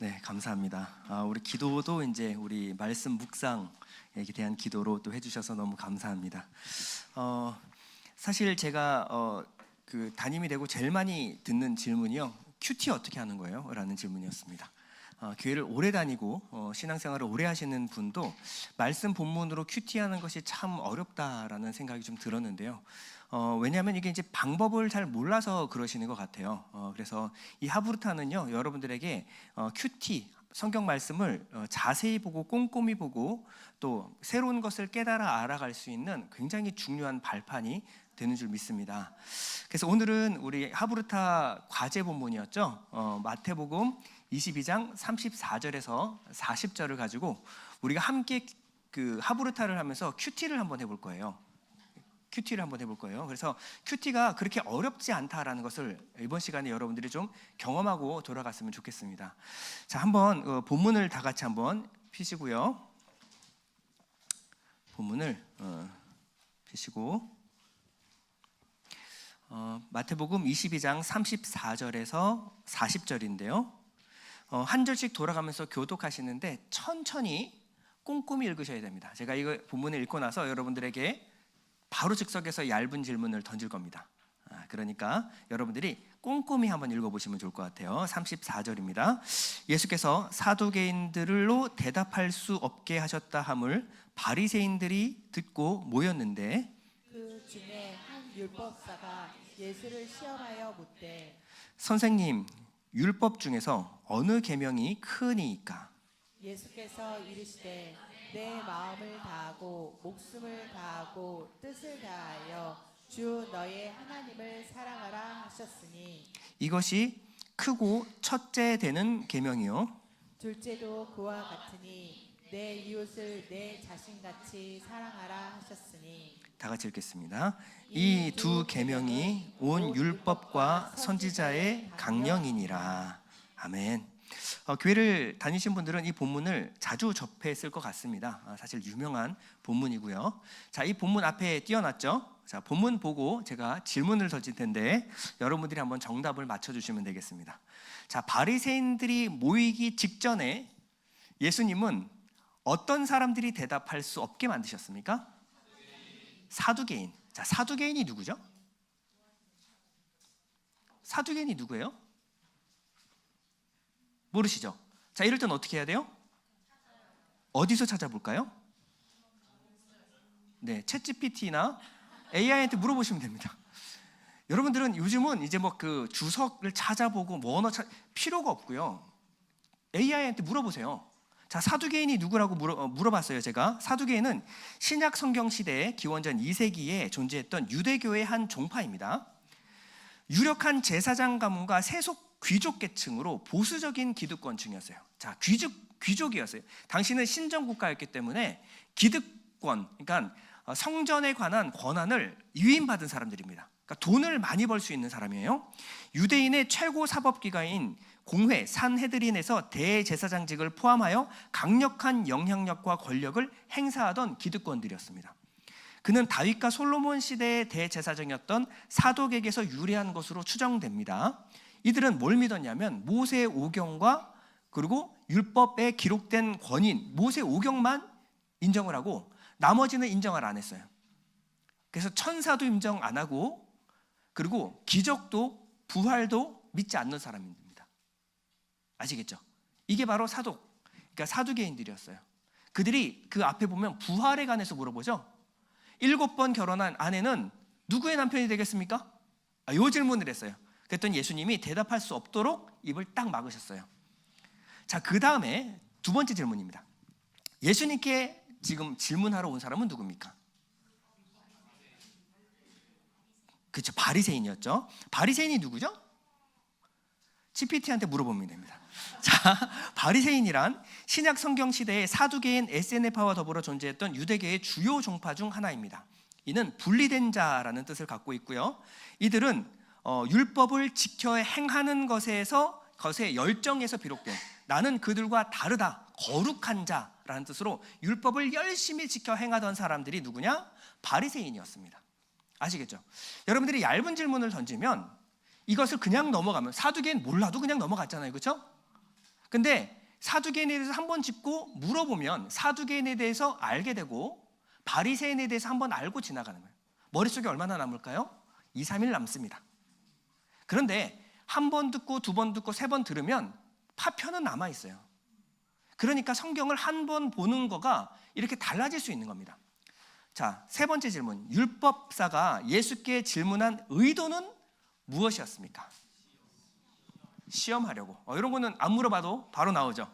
네, 감사합니다. 우리 기도도 이제 우리 말씀 묵상에 대한 기도로 또 해주셔서 너무 감사합니다. 사실 제가 그 담임이 되고 제일 많이 듣는 질문이요, 큐티 어떻게 하는 거예요? 라는 질문이었습니다. 교회를 오래 다니고 신앙생활을 오래 하시는 분도 말씀 본문으로 큐티하는 것이 참 어렵다라는 생각이 좀 들었는데요. 왜냐하면 이게 이제 방법을 잘 몰라서 그러시는 것 같아요. 그래서 이 하브루타는요, 여러분들에게 큐티 성경 말씀을 자세히 보고 꼼꼼히 보고 또 새로운 것을 깨달아 알아갈 수 있는 굉장히 중요한 발판이 되는 줄 믿습니다. 그래서 오늘은 우리 하브루타 과제 본문이었죠. 마태복음 22장 34절에서 40절을 가지고 우리가 함께 그 하브루타를 하면서 큐티를 한번 해볼 거예요. 그래서 큐티가 그렇게 어렵지 않다라는 것을 이번 시간에 여러분들이 좀 경험하고 돌아갔으면 좋겠습니다. 자, 한번 본문을 다 같이 한번 펴시고요. 본문을 펴시고 마태복음 22장 34절에서 40절인데요. 한 절씩 돌아가면서 교독하시는데 천천히 꼼꼼히 읽으셔야 됩니다. 제가 이거 본문을 읽고 나서 여러분들에게 바로 즉석에서 얇은 질문을 던질 겁니다. 그러니까 여러분들이 꼼꼼히 한번 읽어보시면 좋을 것 같아요. 34절입니다. 예수께서 사두개인들로 대답할 수 없게 하셨다 함을 바리새인들이 듣고 모였는데 그 중에 한 율법사가 예수를 시험하여 묻되 선생님, 율법 중에서 어느 계명이 크니이까? 예수께서 이르시되 내 마음을 다하고 목숨을 다하고 뜻을 다하여 주 너의 하나님을 사랑하라 하셨으니 이것이 크고 첫째 되는 계명이요 둘째도 그와 같으니 내 이웃을 내 자신같이 사랑하라 하셨으니. 다 같이 읽겠습니다. 이 두 계명이 온 율법과 선지자의 강령이니라. 아멘. 교회를 다니신 분들은 이 본문을 자주 접했을 것 같습니다. 사실 유명한 본문이고요. 자, 이 본문 앞에 띄어놨죠. 자, 본문 보고 제가 질문을 던질 텐데 여러분들이 한번 정답을 맞춰주시면 되겠습니다. 자, 바리새인들이 모이기 직전에 예수님은 어떤 사람들이 대답할 수 없게 만드셨습니까? 사두개인. 자, 사두개인이 누구죠? 사두개인이 누구예요? 모르시죠? 자, 이럴 땐 어떻게 해야 돼요? 어디서 찾아볼까요? 네, 챗GPT나 AI한테 물어보시면 됩니다. 여러분들은 요즘은 이제 뭐 그 주석을 찾아보고 뭐 언어 필요가 없고요. AI한테 물어보세요. 자, 사두개인이 누구라고 물어봤어요. 제가 사두개인은 신약 성경 시대에 기원전 2세기에 존재했던 유대교의 한 종파입니다. 유력한 제사장 가문과 세속 귀족 계층으로 보수적인 기득권층이었어요. 자, 귀족이었어요. 당시는 신정국가였기 때문에 기득권, 그러니까 성전에 관한 권한을 위임받은 사람들입니다. 그러니까 돈을 많이 벌 수 있는 사람이에요. 유대인의 최고 사법기관인 공회 산헤드린에서 대제사장직을 포함하여 강력한 영향력과 권력을 행사하던 기득권들이었습니다. 그는 다윗과 솔로몬 시대의 대제사장이었던 사독에게서 유래한 것으로 추정됩니다. 이들은 뭘 믿었냐면 모세 오경과 그리고 율법에 기록된 권인 모세 오경만 인정을 하고 나머지는 인정을 안 했어요. 그래서 천사도 인정 안 하고 그리고 기적도 부활도 믿지 않는 사람입니다. 아시겠죠? 이게 바로 사독, 그러니까 사두개인들이었어요. 그들이 그 앞에 보면 부활에 관해서 물어보죠. 7번 결혼한 아내는 누구의 남편이 되겠습니까? 이 질문을 했어요. 그랬더니 예수님이 대답할 수 없도록 입을 딱 막으셨어요. 자, 그 다음에 두 번째 질문입니다. 예수님께 지금 질문하러 온 사람은 누굽니까? 그렇죠, 바리새인이었죠. 바리새인이 누구죠? GPT한테 물어보면 됩니다. 자, 바리새인이란 신약 성경 시대의 사두개인 에세네파와 더불어 존재했던 유대교의 주요 종파 중 하나입니다. 이는 분리된 자라는 뜻을 갖고 있고요. 이들은 율법을 지켜 행하는 것의 열정에서 비롯된 나는 그들과 다르다, 거룩한 자라는 뜻으로 율법을 열심히 지켜 행하던 사람들이 누구냐? 바리새인이었습니다. 아시겠죠? 여러분들이 얇은 질문을 던지면 이것을 그냥 넘어가면 사두개인 몰라도 그냥 넘어갔잖아요. 그렇죠? 근데 사두개인에 대해서 한 번 짚고 물어보면 사두개인에 대해서 알게 되고 바리새인에 대해서 한 번 알고 지나가는 거예요. 머릿속에 얼마나 남을까요? 2, 3일 남습니다. 그런데 한 번 듣고 두 번 듣고 세 번 들으면 파편은 남아 있어요. 그러니까 성경을 한 번 보는 거가 이렇게 달라질 수 있는 겁니다. 자, 세 번째 질문. 율법사가 예수께 질문한 의도는 무엇이었습니까? 시험하려고. 이런 거는 안 물어봐도 바로 나오죠.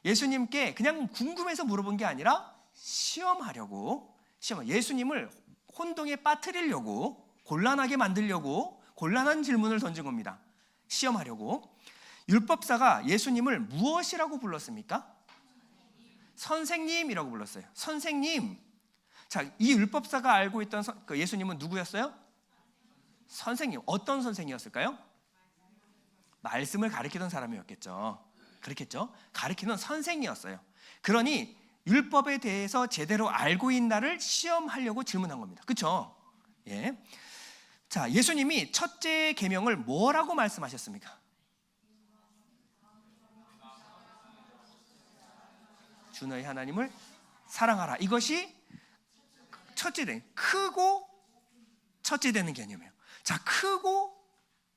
예수님께 그냥 궁금해서 물어본 게 아니라 시험하려고. 예수님을 혼동에 빠뜨리려고, 곤란하게 만들려고 곤란한 질문을 던진 겁니다. 시험하려고. 율법사가 예수님을 무엇이라고 불렀습니까? 선생님이라고 불렀어요. 선생님. 자, 이 율법사가 알고 있던 예수님은 누구였어요? 선생님. 어떤 선생이었을까요? 말씀을 가르치던 사람이었겠죠. 그렇겠죠? 가르치는 선생이었어요. 그러니 율법에 대해서 제대로 알고 있는 나를 시험하려고 질문한 겁니다. 그렇죠? 예. 자, 예수님이 첫째 계명을 뭐라고 말씀하셨습니까? 주 너희 하나님을 사랑하라. 이것이 첫째 되는, 크고 첫째 되는 개념이에요. 자, 크고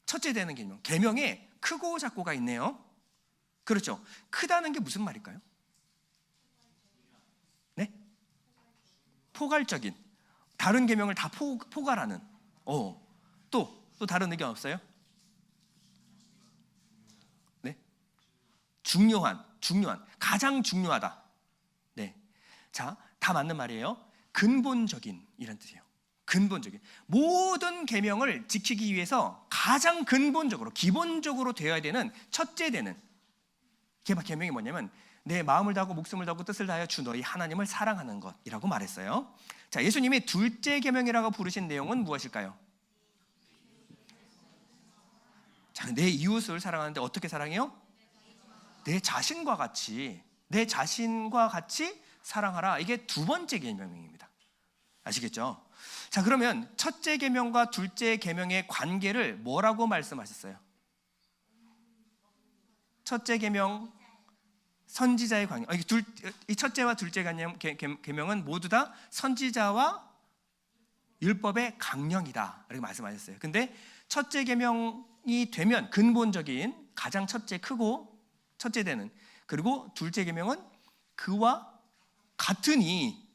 첫째 되는 개념. 계명에 크고 작고가 있네요. 그렇죠? 크다는 게 무슨 말일까요? 네? 포괄적인. 다른 계명을 다 포괄하는. 또 다른 의견 없어요? 네? 중요한, 가장 중요하다. 네. 자, 다 맞는 말이에요. 근본적인 이란 뜻이에요. 근본적인. 모든 계명을 지키기 위해서 가장 근본적으로, 기본적으로 되어야 되는 첫째 되는 계명이 뭐냐면 내 마음을 다하고 목숨을 다하고 뜻을 다하여 주 너희 하나님을 사랑하는 것이라고 말했어요. 자, 예수님이 둘째 계명이라고 부르신 내용은 무엇일까요? 자, 내 이웃을 사랑하는데 어떻게 사랑해요? 내 자신과 같이 사랑하라. 이게 두 번째 계명입니다. 아시겠죠? 자, 그러면 첫째 계명과 둘째 계명의 관계를 뭐라고 말씀하셨어요? 첫째 계명 선지자의 관계. 이 첫째와 둘째 계명은 모두 다 선지자와 율법의 강령이다. 이렇게 말씀하셨어요. 근데 첫째 계명이 되면 근본적인 가장 첫째 크고 첫째 되는, 그리고 둘째 계명은 그와 같으니,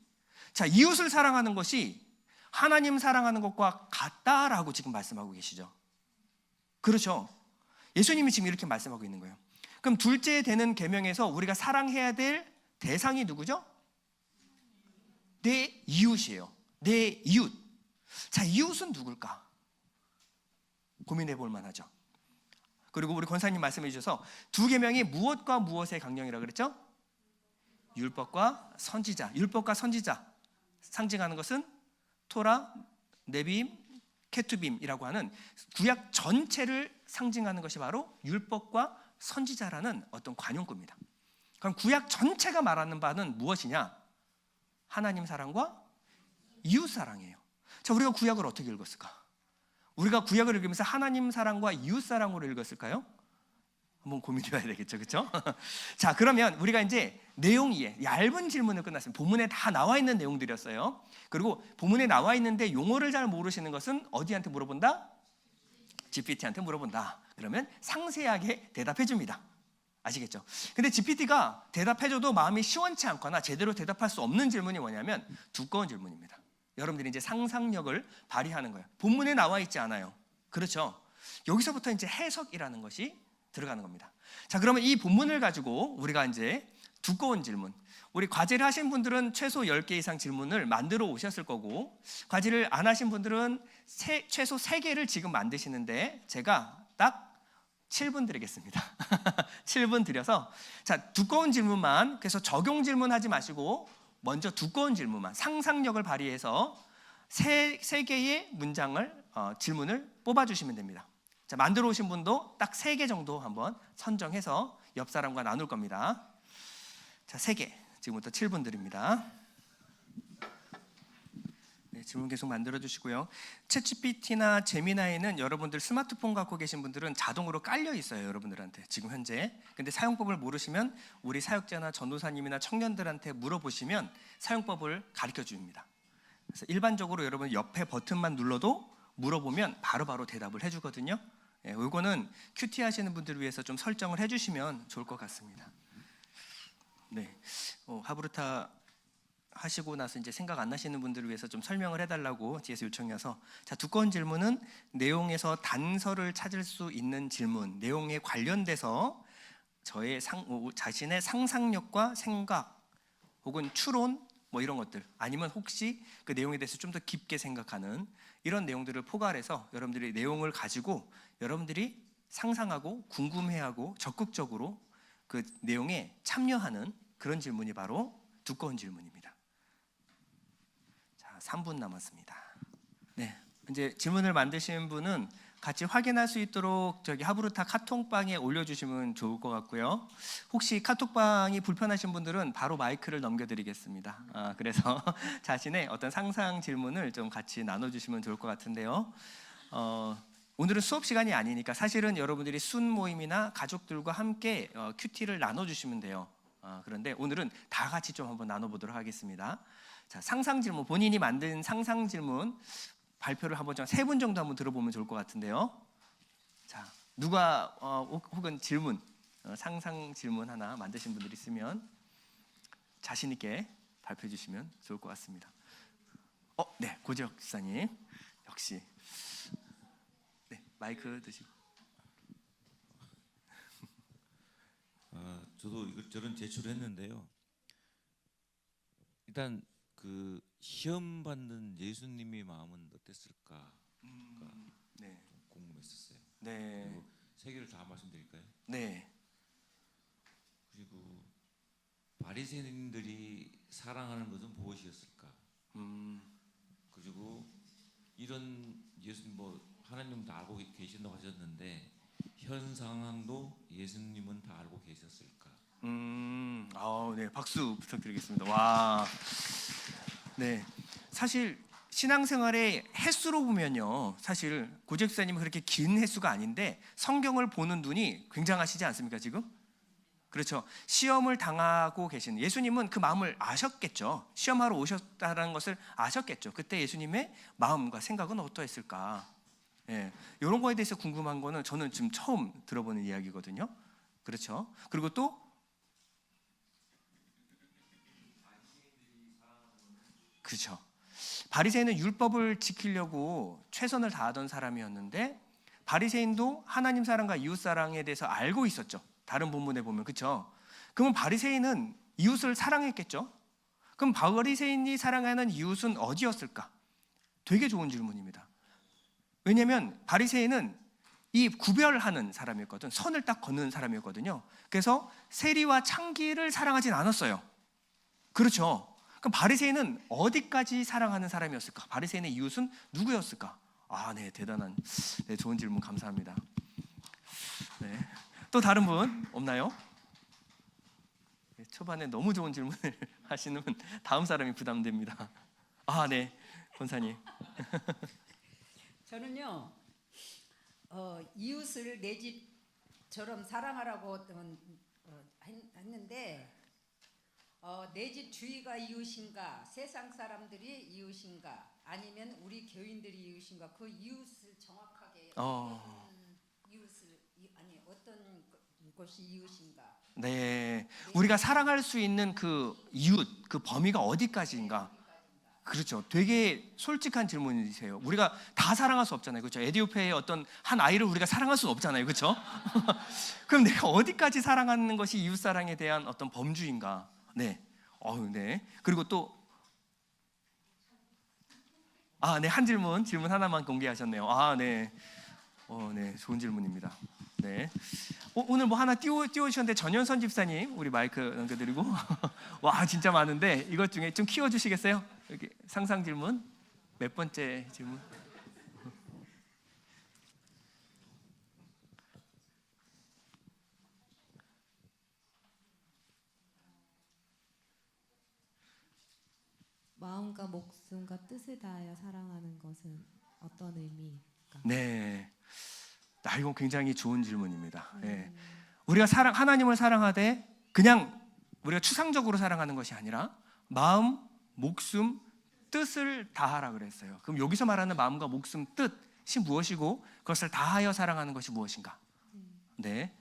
자, 이웃을 사랑하는 것이 하나님 사랑하는 것과 같다라고 지금 말씀하고 계시죠. 그렇죠? 예수님이 지금 이렇게 말씀하고 있는 거예요. 그럼 둘째 되는 계명에서 우리가 사랑해야 될 대상이 누구죠? 내 이웃이에요. 내 이웃. 자, 이웃은 누굴까? 고민해 볼 만하죠. 그리고 우리 권사님 말씀해 주셔서 두 계명이 무엇과 무엇의 강령이라고 그랬죠? 율법과 선지자. 율법과 선지자 상징하는 것은 토라, 네빔, 케투빔이라고 하는 구약 전체를 상징하는 것이 바로 율법과 선지자라는 어떤 관용구입니다. 그럼 구약 전체가 말하는 바는 무엇이냐? 하나님 사랑과 이웃 사랑이에요. 자, 우리가 구약을 어떻게 읽었을까? 우리가 구약을 읽으면서 하나님 사랑과 이웃 사랑으로 읽었을까요? 한번 고민해봐야 되겠죠, 그렇죠? 자, 그러면 우리가 이제 내용 이해, 얇은 질문을 끝났습니다. 본문에 다 나와 있는 내용들이었어요. 그리고 본문에 나와 있는데 용어를 잘 모르시는 것은 어디한테 물어본다? GPT한테 물어본다. 그러면 상세하게 대답해 줍니다. 아시겠죠? 근데 GPT가 대답해줘도 마음이 시원치 않거나 제대로 대답할 수 없는 질문이 뭐냐면 두꺼운 질문입니다. 여러분들이 이제 상상력을 발휘하는 거예요. 본문에 나와 있지 않아요. 그렇죠? 여기서부터 이제 해석이라는 것이 들어가는 겁니다. 자, 그러면 이 본문을 가지고 우리가 이제 두꺼운 질문, 우리 과제를 하신 분들은 최소 10개 이상 질문을 만들어 오셨을 거고, 과제를 안 하신 분들은 최소 3개를 지금 만드시는데 제가 딱 7분 드리겠습니다. 7분 드려서, 자, 두꺼운 질문만, 그래서 적용 질문 하지 마시고 먼저 두꺼운 질문만, 상상력을 발휘해서 3개의 문장을 질문을 뽑아주시면 됩니다. 자, 만들어 오신 분도 딱 3개 정도 한번 선정해서 옆 사람과 나눌 겁니다. 자, 3개. 지금부터 7분 드립니다. 네, 질문 계속 만들어 주시고요. 챗GPT나 제미나이는 여러분들 스마트폰 갖고 계신 분들은 자동으로 깔려 있어요, 여러분들한테 지금 현재. 근데 사용법을 모르시면 우리 사역자나 전도사님이나 청년들한테 물어보시면 사용법을 가르쳐 줍니다. 그래서 일반적으로 여러분 옆에 버튼만 눌러도 물어보면 바로바로 대답을 해주거든요. 이거는 큐티 하시는 분들을 위해서 좀 설정을 해주시면 좋을 것 같습니다. 네, 하브루타 하시고 나서 이제 생각 안 나시는 분들을 위해서 좀 설명을 해달라고 뒤에서 요청해서, 자, 두꺼운 질문은 내용에서 단서를 찾을 수 있는 질문, 내용에 관련돼서 저의 자신의 상상력과 생각 혹은 추론 뭐 이런 것들, 아니면 혹시 그 내용에 대해서 좀 더 깊게 생각하는 이런 내용들을 포괄해서 여러분들이 내용을 가지고 여러분들이 상상하고 궁금해하고 적극적으로 그 내용에 참여하는 그런 질문이 바로 두꺼운 질문입니다. 자, 3분 남았습니다. 네, 이제 질문을 만드신 분은 같이 확인할 수 있도록 저기 하브루타 카톡방에 올려주시면 좋을 것 같고요. 혹시 카톡방이 불편하신 분들은 바로 마이크를 넘겨드리겠습니다. 그래서 자신의 어떤 상상 질문을 좀 같이 나눠주시면 좋을 것 같은데요. 오늘은 수업 시간이 아니니까 사실은 여러분들이 순 모임이나 가족들과 함께 큐티를 나눠주시면 돼요. 그런데 오늘은 다 같이 좀 한번 나눠보도록 하겠습니다. 자, 상상 질문, 본인이 만든 상상 질문 발표를 한번 3분 정도 한번 들어보면 좋을 것 같은데요. 자, 누가 혹은 질문, 상상 질문 하나 만드신 분들 있으면 자신 있게 발표해 주시면 좋을 것 같습니다. 네, 고재혁 지사님 역시. 네, 마이크 드시고. 저도 이것저것 제출했는데요. 일단 그 시험 받는 예수님의 마음은 어땠을까? 네. 좀 궁금했었어요. 네. 그리고 3개를 다 말씀드릴까요? 네. 그리고 바리새인들이 사랑하는 것은 무엇이었을까? 그리고 이런 예수님 하나님 다 알고 계신다고 하셨는데 현 상황도 예수님은 다 알고 계셨을까? 네, 박수 부탁드리겠습니다. 와, 네, 사실 신앙생활의 횟수로 보면요, 사실 고재혁 목사님은 그렇게 긴 횟수가 아닌데 성경을 보는 눈이 굉장하시지 않습니까 지금? 그렇죠. 시험을 당하고 계신 예수님은 그 마음을 아셨겠죠. 시험하러 오셨다는 것을 아셨겠죠. 그때 예수님의 마음과 생각은 어떠했을까? 예, 이런 거에 대해서 궁금한 거는 저는 지금 처음 들어보는 이야기거든요. 그렇죠. 그리고 또 그렇죠. 바리새인은 율법을 지키려고 최선을 다하던 사람이었는데 바리새인도 하나님 사랑과 이웃 사랑에 대해서 알고 있었죠. 다른 본문에 보면, 그렇죠. 그러면 바리새인은 이웃을 사랑했겠죠. 그럼 바리새인이 사랑하는 이웃은 어디였을까? 되게 좋은 질문입니다. 왜냐하면 바리새인은 이 구별하는 사람이었거든. 선을 딱 걷는 사람이었거든요. 그래서 세리와 창기를 사랑하진 않았어요. 그렇죠. 그럼 바리새인은 어디까지 사랑하는 사람이었을까? 바리새인의 이웃은 누구였을까? 네, 대단한, 네, 좋은 질문 감사합니다. 네, 또 다른 분 없나요? 네, 초반에 너무 좋은 질문을 하시는 다음 사람이 부담됩니다. 네, 권사님. 저는요, 이웃을 내 집처럼 사랑하라고 했는데, 내 집 주위가 이웃인가, 세상 사람들이 이웃인가, 아니면 우리 교인들이 이웃인가, 그 이웃을 정확하게 어떤 것이 이웃인가. 네, 우리가 사랑할 수 있는 그 이웃, 그 범위가 어디까지인가? 그렇죠. 되게 솔직한 질문이세요. 우리가 다 사랑할 수 없잖아요. 그렇죠. 에티오피아의 어떤 한 아이를 우리가 사랑할 수는 없잖아요. 그렇죠. 그럼 내가 어디까지 사랑하는 것이 이웃 사랑에 대한 어떤 범주인가? 네. 네. 그리고 또 네, 한 질문 하나만 공개하셨네요. 네. 네, 좋은 질문입니다. 네. 오늘 뭐 하나 띄워주셨는데 전현선 집사님, 우리 마이크 넘겨드리고. 와, 진짜 많은데 이것 중에 좀 키워주시겠어요? 여기 상상 질문 몇 번째 질문? 마음과 목숨과 뜻을 다하여 사랑하는 것은 어떤 의미일까? 네, 이건 굉장히 좋은 질문입니다. 예. 우리가 하나님을 사랑하되 그냥 우리가 추상적으로 사랑하는 것이 아니라 마음, 목숨, 뜻을 다하라 그랬어요. 그럼 여기서 말하는 마음과 목숨, 뜻이 무엇이고 그것을 다하여 사랑하는 것이 무엇인가? 네.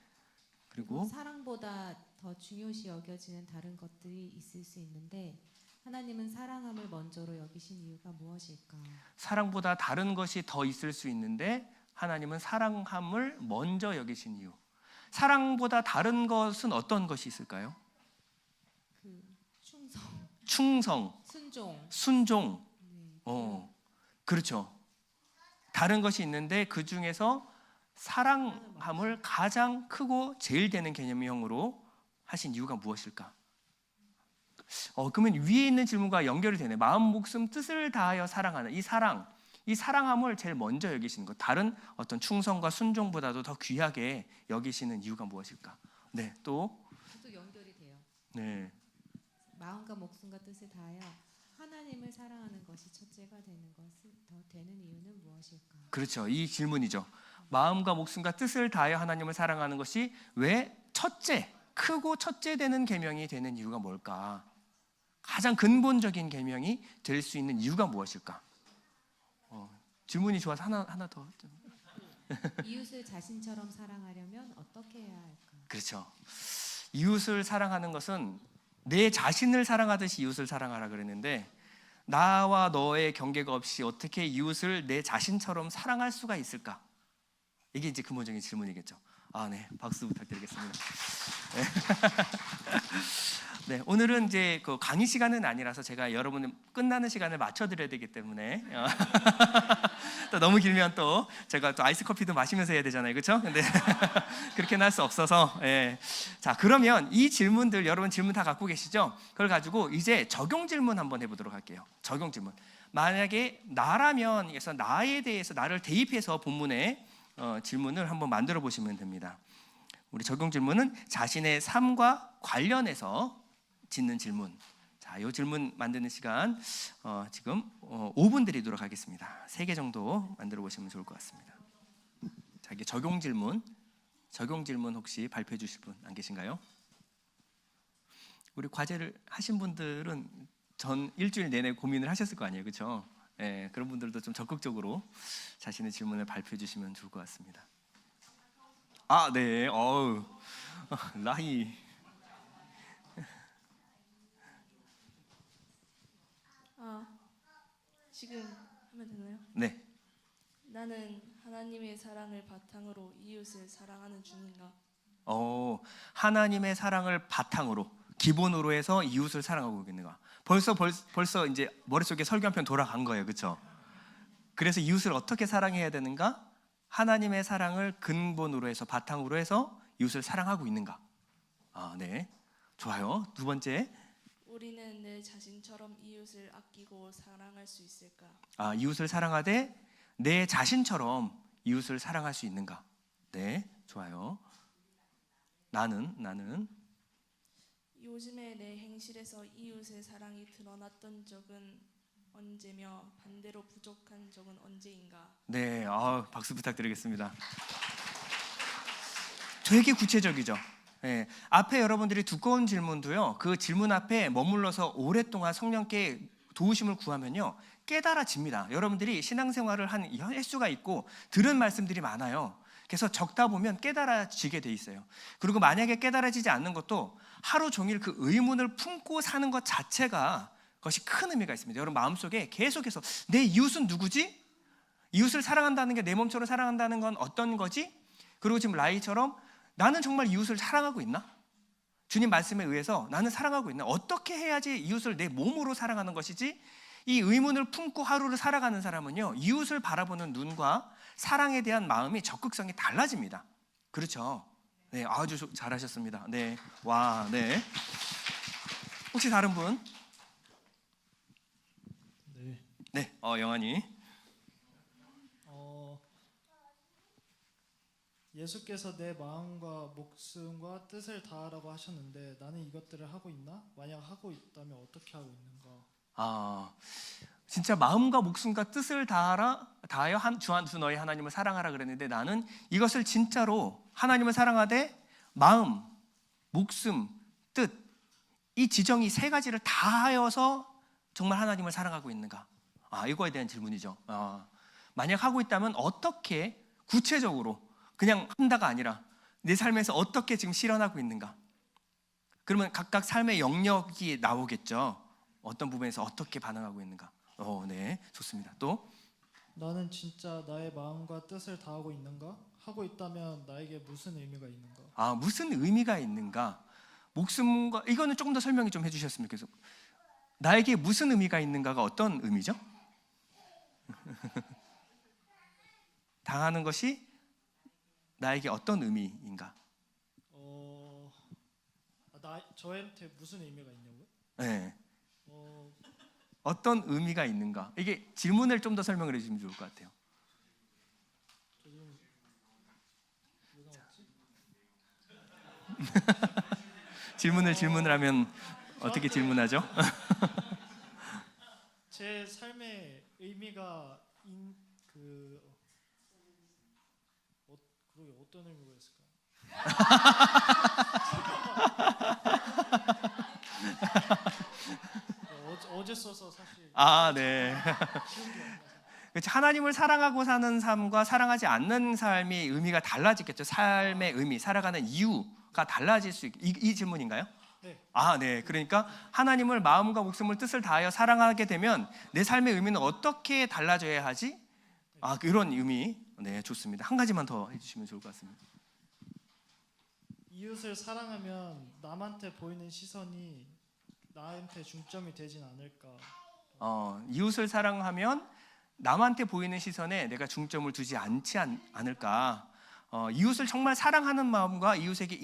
그리고 사랑보다 더 중요시 여겨지는 다른 것들이 있을 수 있는데 하나님은 사랑함을 먼저로 여기신 이유가 무엇일까? 사랑보다 다른 것이 더 있을 수 있는데 하나님은 사랑함을 먼저 여기신 이유. 사랑보다 다른 것은 어떤 것이 있을까요? 그 충성, 충성, 순종. 순종. 네. 그렇죠. 다른 것이 있는데 그 중에서 사랑함을 가장 크고 제일 되는 개념형으로 하신 이유가 무엇일까? 그러면 위에 있는 질문과 연결이 되네. 마음, 목숨, 뜻을 다하여 사랑하는 이 사랑함을 제일 먼저 여기시는 것. 다른 어떤 충성과 순종보다도 더 귀하게 여기시는 이유가 무엇일까? 네, 또 연결이 돼요. 네, 마음과 목숨과 뜻을 다하여 하나님을 사랑하는 것이 첫째가 되는 것은 더 되는 이유는 무엇일까? 그렇죠. 이 질문이죠. 마음과 목숨과 뜻을 다하여 하나님을 사랑하는 것이 왜 크고 첫째 되는 계명이 되는 이유가 뭘까? 가장 근본적인 계명이 될 수 있는 이유가 무엇일까? 질문이 좋아서 하나 더. 이웃을 자신처럼 사랑하려면 어떻게 해야 할까? 그렇죠. 이웃을 사랑하는 것은 내 자신을 사랑하듯이 이웃을 사랑하라 그랬는데 나와 너의 경계가 없이 어떻게 이웃을 내 자신처럼 사랑할 수가 있을까? 이게 이제 근본적인 질문이겠죠. 네, 박수 부탁드리겠습니다. 네. 네, 오늘은 이제 그 강의 시간은 아니라서 제가 여러분 끝나는 시간을 맞춰드려야 되기 때문에 또 너무 길면 또 제가 또 아이스 커피도 마시면서 해야 되잖아요, 그렇죠? 근데 그렇게는 할 수 없어서. 예. 자, 그러면 이 질문들 여러분 질문 다 갖고 계시죠? 그걸 가지고 이제 적용 질문 한번 해보도록 할게요. 적용 질문. 만약에 나라면 그래서 나에 대해서 나를 대입해서 본문에 질문을 한번 만들어 보시면 됩니다. 우리 적용 질문은 자신의 삶과 관련해서 짓는 질문. 자, 이 질문 만드는 시간 지금 5분 드리도록 하겠습니다. 3개 정도 만들어 보시면 좋을 것 같습니다. 자, 이게 적용 질문 혹시 발표해 주실 분 안 계신가요? 우리 과제를 하신 분들은 전 일주일 내내 고민을 하셨을 거 아니에요, 그렇죠? 예, 그런 분들도 좀 적극적으로 자신의 질문을 발표해 주시면 좋을 것 같습니다. 네, 라희. 지금 하면 되나요? 네, 나는 하나님의 사랑을 바탕으로 이웃을 사랑하는 중인가? 하나님의 사랑을 바탕으로 기본으로 해서 이웃을 사랑하고 있는가? 벌써 이제 머릿속에 설교 한 편 돌아간 거예요, 그렇죠? 그래서 이웃을 어떻게 사랑해야 되는가? 하나님의 사랑을 근본으로 해서 바탕으로 해서 이웃을 사랑하고 있는가? 네, 좋아요. 두 번째, 우리는 내 자신처럼 이웃을 아끼고 사랑할 수 있을까? 이웃을 사랑하되 내 자신처럼 이웃을 사랑할 수 있는가? 네, 좋아요. 나는 요즘에 내 행실에서 이웃의 사랑이 드러났던 적은 언제며 반대로 부족한 적은 언제인가? 네, 박수 부탁드리겠습니다. 되게 구체적이죠. 네, 앞에 여러분들이 두꺼운 질문도요. 그 질문 앞에 머물러서 오랫동안 성령께 도우심을 구하면요, 깨달아집니다. 여러분들이 신앙생활을 한 횟수가 있고 들은 말씀들이 많아요. 그래서 적다 보면 깨달아지게 돼 있어요. 그리고 만약에 깨달아지지 않는 것도 하루 종일 그 의문을 품고 사는 것 자체가 그것이 큰 의미가 있습니다. 여러분 마음속에 계속해서 내 이웃은 누구지? 이웃을 사랑한다는 게 내 몸처럼 사랑한다는 건 어떤 거지? 그리고 지금 라이처럼 나는 정말 이웃을 사랑하고 있나? 주님 말씀에 의해서 나는 사랑하고 있나? 어떻게 해야지 이웃을 내 몸으로 사랑하는 것이지? 이 의문을 품고 하루를 살아가는 사람은요, 이웃을 바라보는 눈과 사랑에 대한 마음이 적극성이 달라집니다. 그렇죠? 네, 아주 잘하셨습니다. 네, 와, 네. 혹시 다른 분? 네, 영환이. 예수께서 내 마음과 목숨과 뜻을 다하라고 하셨는데 나는 이것들을 하고 있나? 만약 하고 있다면 어떻게 하고 있는가? 진짜 마음과 목숨과 뜻을 다하여 주 너희 하나님을 사랑하라 그랬는데 나는 이것을 진짜로 하나님을 사랑하되 마음, 목숨, 뜻, 이 지정이 세 가지를 다하여서 정말 하나님을 사랑하고 있는가? 이거에 대한 질문이죠. 만약 하고 있다면 어떻게 구체적으로 그냥 한다가 아니라 내 삶에서 어떻게 지금 실현하고 있는가? 그러면 각각 삶의 영역이 나오겠죠. 어떤 부분에서 어떻게 반응하고 있는가? 네, 좋습니다. 또 나는 진짜 나의 마음과 뜻을 다하고 있는가? 하고 있다면 나에게 무슨 의미가 있는가? 무슨 의미가 있는가? 목숨과 이거는 조금 더 설명이 좀 해주셨으면 좋겠어요. 나에게 무슨 의미가 있는가가 어떤 의미죠? 당하는 것이 나에게 어떤 의미인가? 저한테 무슨 의미가 있냐고요? 네. 어, 어떤 의미가 있는가? 이게 질문을 좀 더 설명을 해주시면 좋을 것 같아요. 저 지금 왜 나왔지? 질문을 하면 어떻게 질문하죠? 제 삶의 의미가 그러게 어떤 의미가 있을까요? 어제 써서 사실 네. 쉬운 게 아니라서. 그렇지. 하나님을 사랑하고 사는 삶과 사랑하지 않는 삶이 의미가 달라지겠죠. 삶의 의미, 살아가는 이유가 달라질 수 이 질문인가요? 네. 네. 그러니까 하나님을 마음과 목숨을 뜻을 다하여 사랑하게 되면 내 삶의 의미는 어떻게 달라져야 하지? 그런 의미. 네, 좋습니다. 한 가지만 더 해주시면 좋을 것 같습니다. 이웃을 사랑하면 남한테 보이는 시선이 나한테 중점이 되진 않을까? 이웃을 사랑하면 남한테 보이는 시선에 내가 중점을 두지 않지 않을까? 이웃을 정말 사랑하는 마음과 이웃에게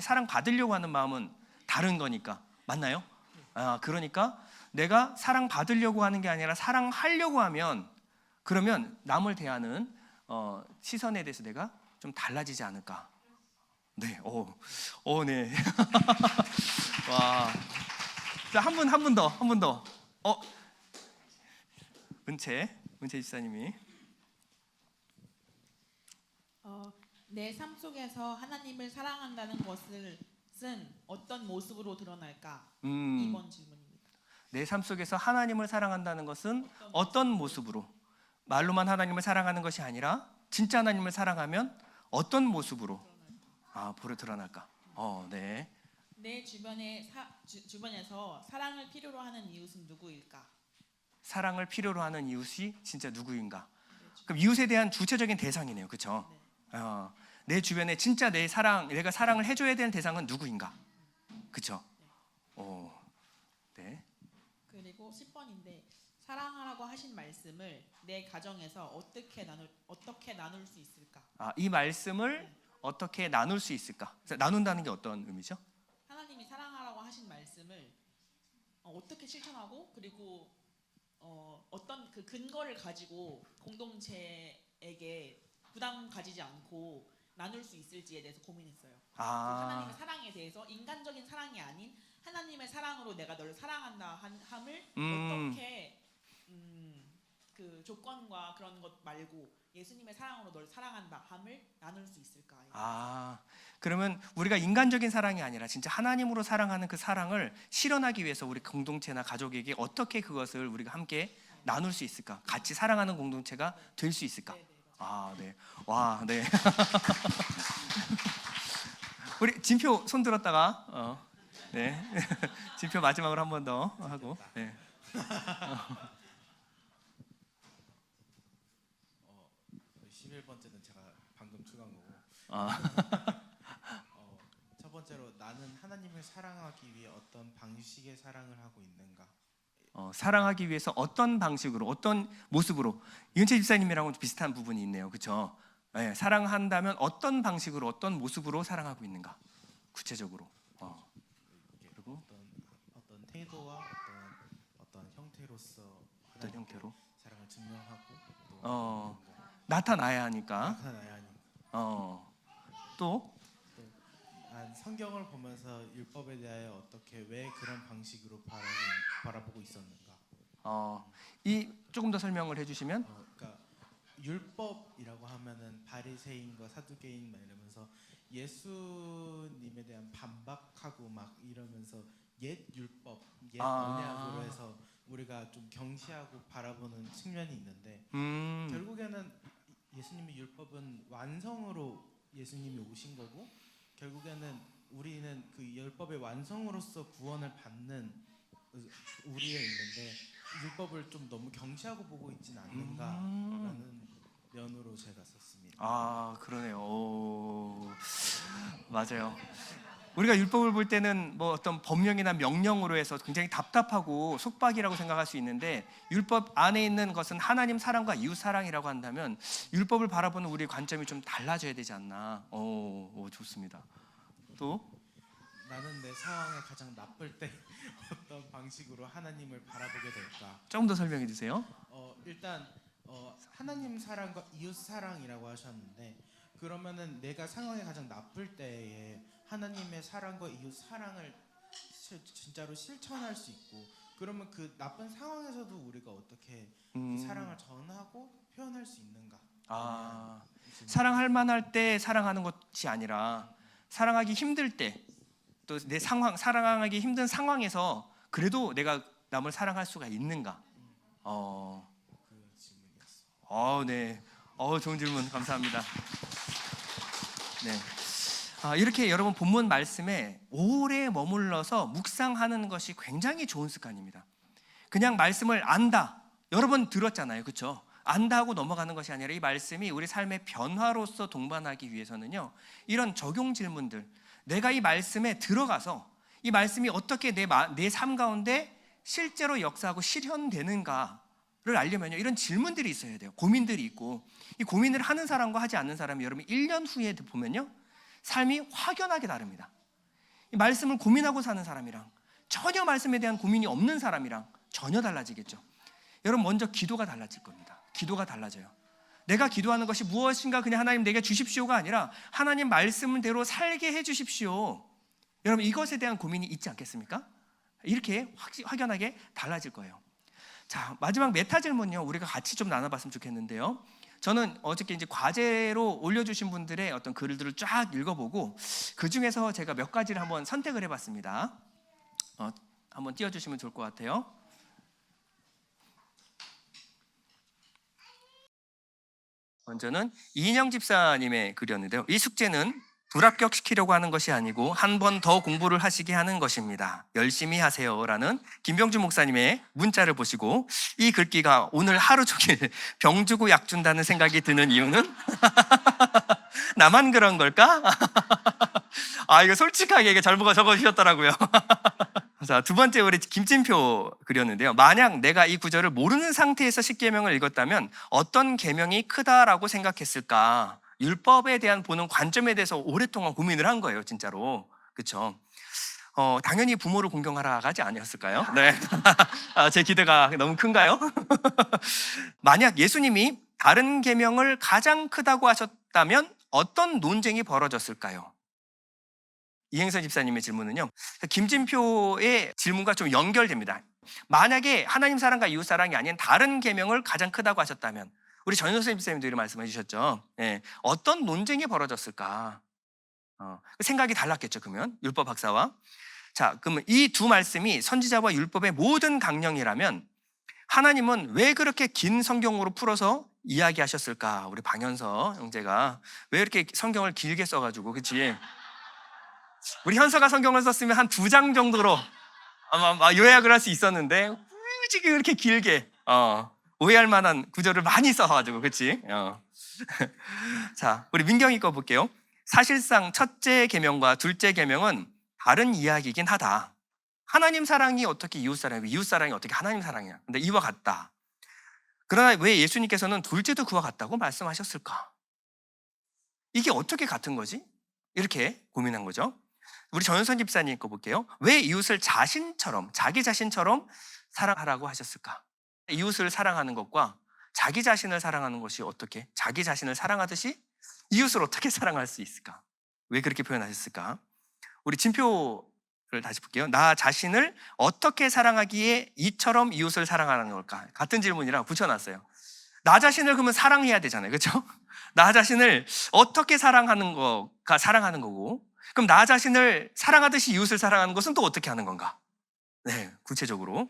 사랑받으려고 하는 마음은 다른 거니까. 맞나요? 그러니까 내가 사랑받으려고 하는 게 아니라 사랑하려고 하면 그러면 남을 대하는 시선에 대해서 내가 좀 달라지지 않을까? 네, 네. 와, 자, 한 분 더. 은채 집사님이. 내 삶 속에서 하나님을 사랑한다는 것은 어떤 모습으로 드러날까? 2번 질문입니다. 내 삶 속에서 하나님을 사랑한다는 것은 어떤 모습으로? 말로만 하나님을 사랑하는 것이 아니라 진짜 하나님을 사랑하면 어떤 모습으로 드러날까? 네. 내 주변에서 사랑을 필요로 하는 이웃은 누구일까? 사랑을 필요로 하는 이웃이 진짜 누구인가? 그럼 이웃에 대한 주체적인 대상이네요, 그렇죠? 네. 내 주변에 진짜 내가 사랑을 해줘야 되는 대상은 누구인가? 그렇죠? 네. 그리고 10번인데 사랑하라고 하신 말씀을 내 가정에서 어떻게 나눌 수 있을까? 이 말씀을 어떻게 나눌 수 있을까? 나눈다는 게 어떤 의미죠? 하나님이 사랑하라고 하신 말씀을 어떻게 실천하고 그리고 어떤 그 근거를 가지고 공동체에게 부담 가지지 않고 나눌 수 있을지에 대해서 고민했어요. 그 하나님의 사랑에 대해서 인간적인 사랑이 아닌 하나님의 사랑으로 내가 너를 사랑한다 함을 어떻게 그 조건과 그런 것 말고 예수님의 사랑으로 너를 사랑한다 함을 나눌 수 있을까? 그러면 우리가 인간적인 사랑이 아니라 진짜 하나님으로 사랑하는 그 사랑을 실현하기 위해서 우리 공동체나 가족에게 어떻게 그것을 우리가 함께 나눌 수 있을까? 같이 사랑하는 공동체가 될 수 있을까? 네. 와, 네. 우리 진표 손 들었다가 네. 진표 마지막으로 한 번 더 하고. 네. 11번째는 제가 방금 추가한 거고. 첫 번째로 나는 하나님을 사랑하기 위해 어떤 방식의 사랑을 하고 있는가? 사랑하기 위해서 어떤 방식으로, 어떤 모습으로. 이은채 집사님이랑은 비슷한 부분이 있네요, 그렇죠? 네, 사랑한다면 어떤 방식으로, 어떤 모습으로 사랑하고 있는가? 구체적으로. 그리고 어떤 태도와 어떤 형태로서 어떤 형태로? 사랑을 증명하고 또 나타나야 하니까. 나타나야 하니까. 또 난 성경을 보면서 율법에 대하여 어떻게 왜 그런 방식으로 바라보고 있었는가? 이 조금 더 설명을 해주시면. 그러니까 율법이라고 하면은 바리새인과 사두개인 막 이러면서 예수님에 대한 반박하고 막 이러면서 옛 율법, 옛 언약으로 해서 우리가 좀 경시하고 바라보는 측면이 있는데 결국에는 예수님의 율법은 완성으로 예수님이 오신 거고 결국에는 우리는 그 율법의 완성으로서 구원을 받는 우리에 있는데 율법을 좀 너무 경시하고 보고 있진 않는가라는 면으로 제가 썼습니다. 그러네요. 오, 맞아요. 우리가 율법을 볼 때는 뭐 어떤 법령이나 명령으로 해서 굉장히 답답하고 속박이라고 생각할 수 있는데 율법 안에 있는 것은 하나님 사랑과 이웃 사랑이라고 한다면 율법을 바라보는 우리의 관점이 좀 달라져야 되지 않나. 좋습니다. 또 나는 내 상황에 가장 나쁠 때 어떤 방식으로 하나님을 바라보게 될까? 조금 더 설명해 주세요. 일단 하나님 사랑과 이웃 사랑이라고 하셨는데 그러면은 내가 상황이 가장 나쁠 때에 하나님의 사랑과 이웃 사랑을 진짜로 실천할 수 있고 그러면 그 나쁜 상황에서도 우리가 어떻게 그 사랑을 전하고 표현할 수 있는가? 사랑할 만할 때 사랑하는 것이 아니라 사랑하기 힘들 때 또 내 상황 사랑하기 힘든 상황에서 그래도 내가 남을 사랑할 수가 있는가? 그 질문이었어요. 네. 좋은 질문 감사합니다. 네. 이렇게 여러분 본문 말씀에 오래 머물러서 묵상하는 것이 굉장히 좋은 습관입니다. 그냥 말씀을 안다. 여러 번 들었잖아요. 그렇죠? 안다 하고 넘어가는 것이 아니라 이 말씀이 우리 삶의 변화로서 동반하기 위해서는요. 이런 적용 질문들, 내가 이 말씀에 들어가서 이 말씀이 어떻게 내 삶 가운데 실제로 역사하고 실현되는가를 알려면요. 이런 질문들이 있어야 돼요. 고민들이 있고 이 고민을 하는 사람과 하지 않는 사람이 여러분 1년 후에 보면요. 삶이 확연하게 다릅니다. 이 말씀을 고민하고 사는 사람이랑 전혀 말씀에 대한 고민이 없는 사람이랑 전혀 달라지겠죠. 여러분 먼저 기도가 달라질 겁니다. 기도가 달라져요. 내가 기도하는 것이 무엇인가 그냥 하나님 내게 주십시오가 아니라 하나님 말씀대로 살게 해주십시오. 여러분 이것에 대한 고민이 있지 않겠습니까? 이렇게 확연하게 달라질 거예요. 자, 마지막 메타 질문요. 우리가 같이 좀 나눠봤으면 좋겠는데요. 저는 어저께 이제 과제로 올려주신 분들의 어떤 글들을 쫙 읽어보고 그 중에서 제가 몇 가지를 한번 선택을 해봤습니다. 한번 띄워주시면 좋을 것 같아요. 먼저는 이인영 집사님의 글이었는데요. 이 숙제는 불합격시키려고 하는 것이 아니고 한 번 더 공부를 하시게 하는 것입니다. 열심히 하세요라는 김병주 목사님의 문자를 보시고 이 글귀가 오늘 하루 종일 병 주고 약 준다는 생각이 드는 이유는 나만 그런 걸까? 이거 솔직하게 이게 잘 적어주셨더라고요. 자, 두 번째 우리 김진표 글이었는데요. 만약 내가 이 구절을 모르는 상태에서 10계명을 읽었다면 어떤 계명이 크다라고 생각했을까? 율법에 대한 보는 관점에 대해서 오랫동안 고민을 한 거예요, 진짜로. 그렇죠? 당연히 부모를 공경하라가지 아니었을까요? 네. 제 기대가 너무 큰가요? 만약 예수님이 다른 계명을 가장 크다고 하셨다면 어떤 논쟁이 벌어졌을까요? 이행선 집사님의 질문은요. 김진표의 질문과 좀 연결됩니다. 만약에 하나님 사랑과 이웃 사랑이 아닌 다른 계명을 가장 크다고 하셨다면 우리 전효선 집사님도 말씀해 주셨죠. 네. 어떤 논쟁이 벌어졌을까? 생각이 달랐겠죠. 그러면 율법 박사와. 자, 그러면 이 두 말씀이 선지자와 율법의 모든 강령이라면 하나님은 왜 그렇게 긴 성경으로 풀어서 이야기하셨을까? 우리 방현서 형제가 왜 이렇게 성경을 길게 써가지고, 그렇지? 우리 현서가 성경을 썼으면 한 2장 정도로 아마 요약을 할 수 있었는데 굳이 그렇게 길게 오해할 만한 구절을 많이 써가지고, 그렇지? 자, 우리 민경이 거 볼게요. 사실상 첫째 계명과 둘째 계명은 다른 이야기이긴 하다. 하나님 사랑이 어떻게 이웃 사랑이고 이웃 사랑이 어떻게 하나님 사랑이야. 근데 이와 같다. 그러나 왜 예수님께서는 둘째도 그와 같다고 말씀하셨을까? 이게 어떻게 같은 거지? 이렇게 고민한 거죠. 우리 전현선 집사님 거 볼게요. 왜 이웃을 자신처럼, 자기 자신처럼 사랑하라고 하셨을까? 이웃을 사랑하는 것과 자기 자신을 사랑하는 것이 어떻게, 자기 자신을 사랑하듯이 이웃을 어떻게 사랑할 수 있을까? 왜 그렇게 표현하셨을까? 우리 진표를 다시 볼게요. 나 자신을 어떻게 사랑하기에 이처럼 이웃을 사랑하는 걸까? 같은 질문이라 붙여놨어요. 나 자신을 그러면 사랑해야 되잖아요. 그렇죠? 나 자신을 어떻게 사랑하는 거가 사랑하는 거고, 그럼 나 자신을 사랑하듯이 이웃을 사랑하는 것은 또 어떻게 하는 건가? 네, 구체적으로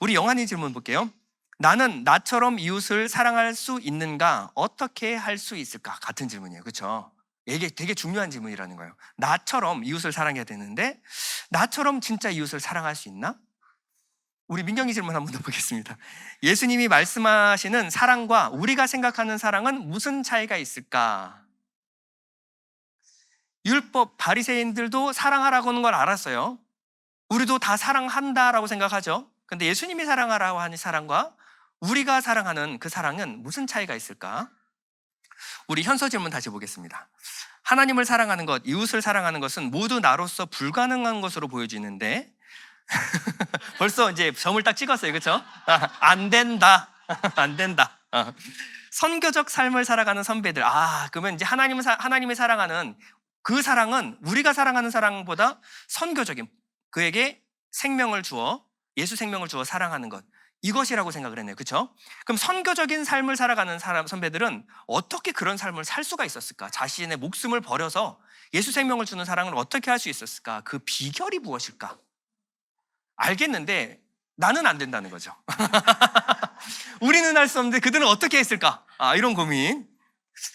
우리 영환이 질문 볼게요. 나는 나처럼 이웃을 사랑할 수 있는가? 어떻게 할 수 있을까? 같은 질문이에요. 그렇죠? 이게 되게 중요한 질문이라는 거예요. 나처럼 이웃을 사랑해야 되는데 나처럼 진짜 이웃을 사랑할 수 있나? 우리 민경이 질문 한 번 더 보겠습니다. 예수님이 말씀하시는 사랑과 우리가 생각하는 사랑은 무슨 차이가 있을까? 율법 바리새인들도 사랑하라고 하는 걸 알았어요. 우리도 다 사랑한다라고 생각하죠. 근데 예수님이 사랑하라고 하는 사랑과 우리가 사랑하는 그 사랑은 무슨 차이가 있을까? 우리 현서 질문 다시 보겠습니다. 하나님을 사랑하는 것, 이웃을 사랑하는 것은 모두 나로서 불가능한 것으로 보여지는데 벌써 이제 점을 딱 찍었어요. 그렇죠? 안 된다. 안 된다. 선교적 삶을 살아가는 선배들. 그러면 이제 하나님을 사랑하는 그 사랑은 우리가 사랑하는 사랑보다 선교적인, 그에게 생명을 주어, 예수 생명을 주어 사랑하는 것, 이것이라고 생각을 했네요. 그렇죠? 그럼 선교적인 삶을 살아가는 선배들은 어떻게 그런 삶을 살 수가 있었을까? 자신의 목숨을 버려서 예수 생명을 주는 사랑을 어떻게 할 수 있었을까? 그 비결이 무엇일까? 알겠는데 나는 안 된다는 거죠. 우리는 할 수 없는데 그들은 어떻게 했을까? 이런 고민.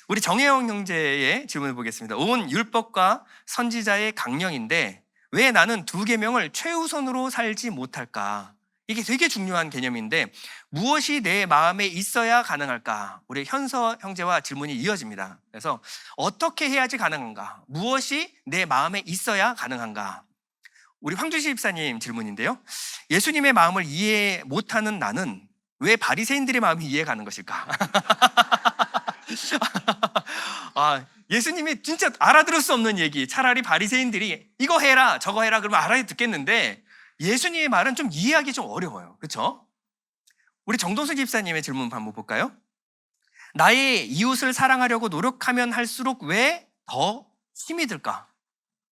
우리 정혜영 형제의 질문을 보겠습니다. 온 율법과 선지자의 강령인데 왜 나는 두 계명을 최우선으로 살지 못할까? 이게 되게 중요한 개념인데 무엇이 내 마음에 있어야 가능할까? 우리 현서 형제와 질문이 이어집니다. 그래서 어떻게 해야지 가능한가? 무엇이 내 마음에 있어야 가능한가? 우리 황주시 집사님 질문인데요. 예수님의 마음을 이해 못하는 나는 왜 바리새인들의 마음이 이해가는 것일까? 예수님이 진짜 알아들을 수 없는 얘기, 차라리 바리새인들이 이거 해라 저거 해라 그러면 알아듣겠는데 예수님의 말은 좀 이해하기 좀 어려워요. 그렇죠? 우리 정동수 집사님의 질문 한번 볼까요? 나의 이웃을 사랑하려고 노력하면 할수록 왜 더 힘이 들까?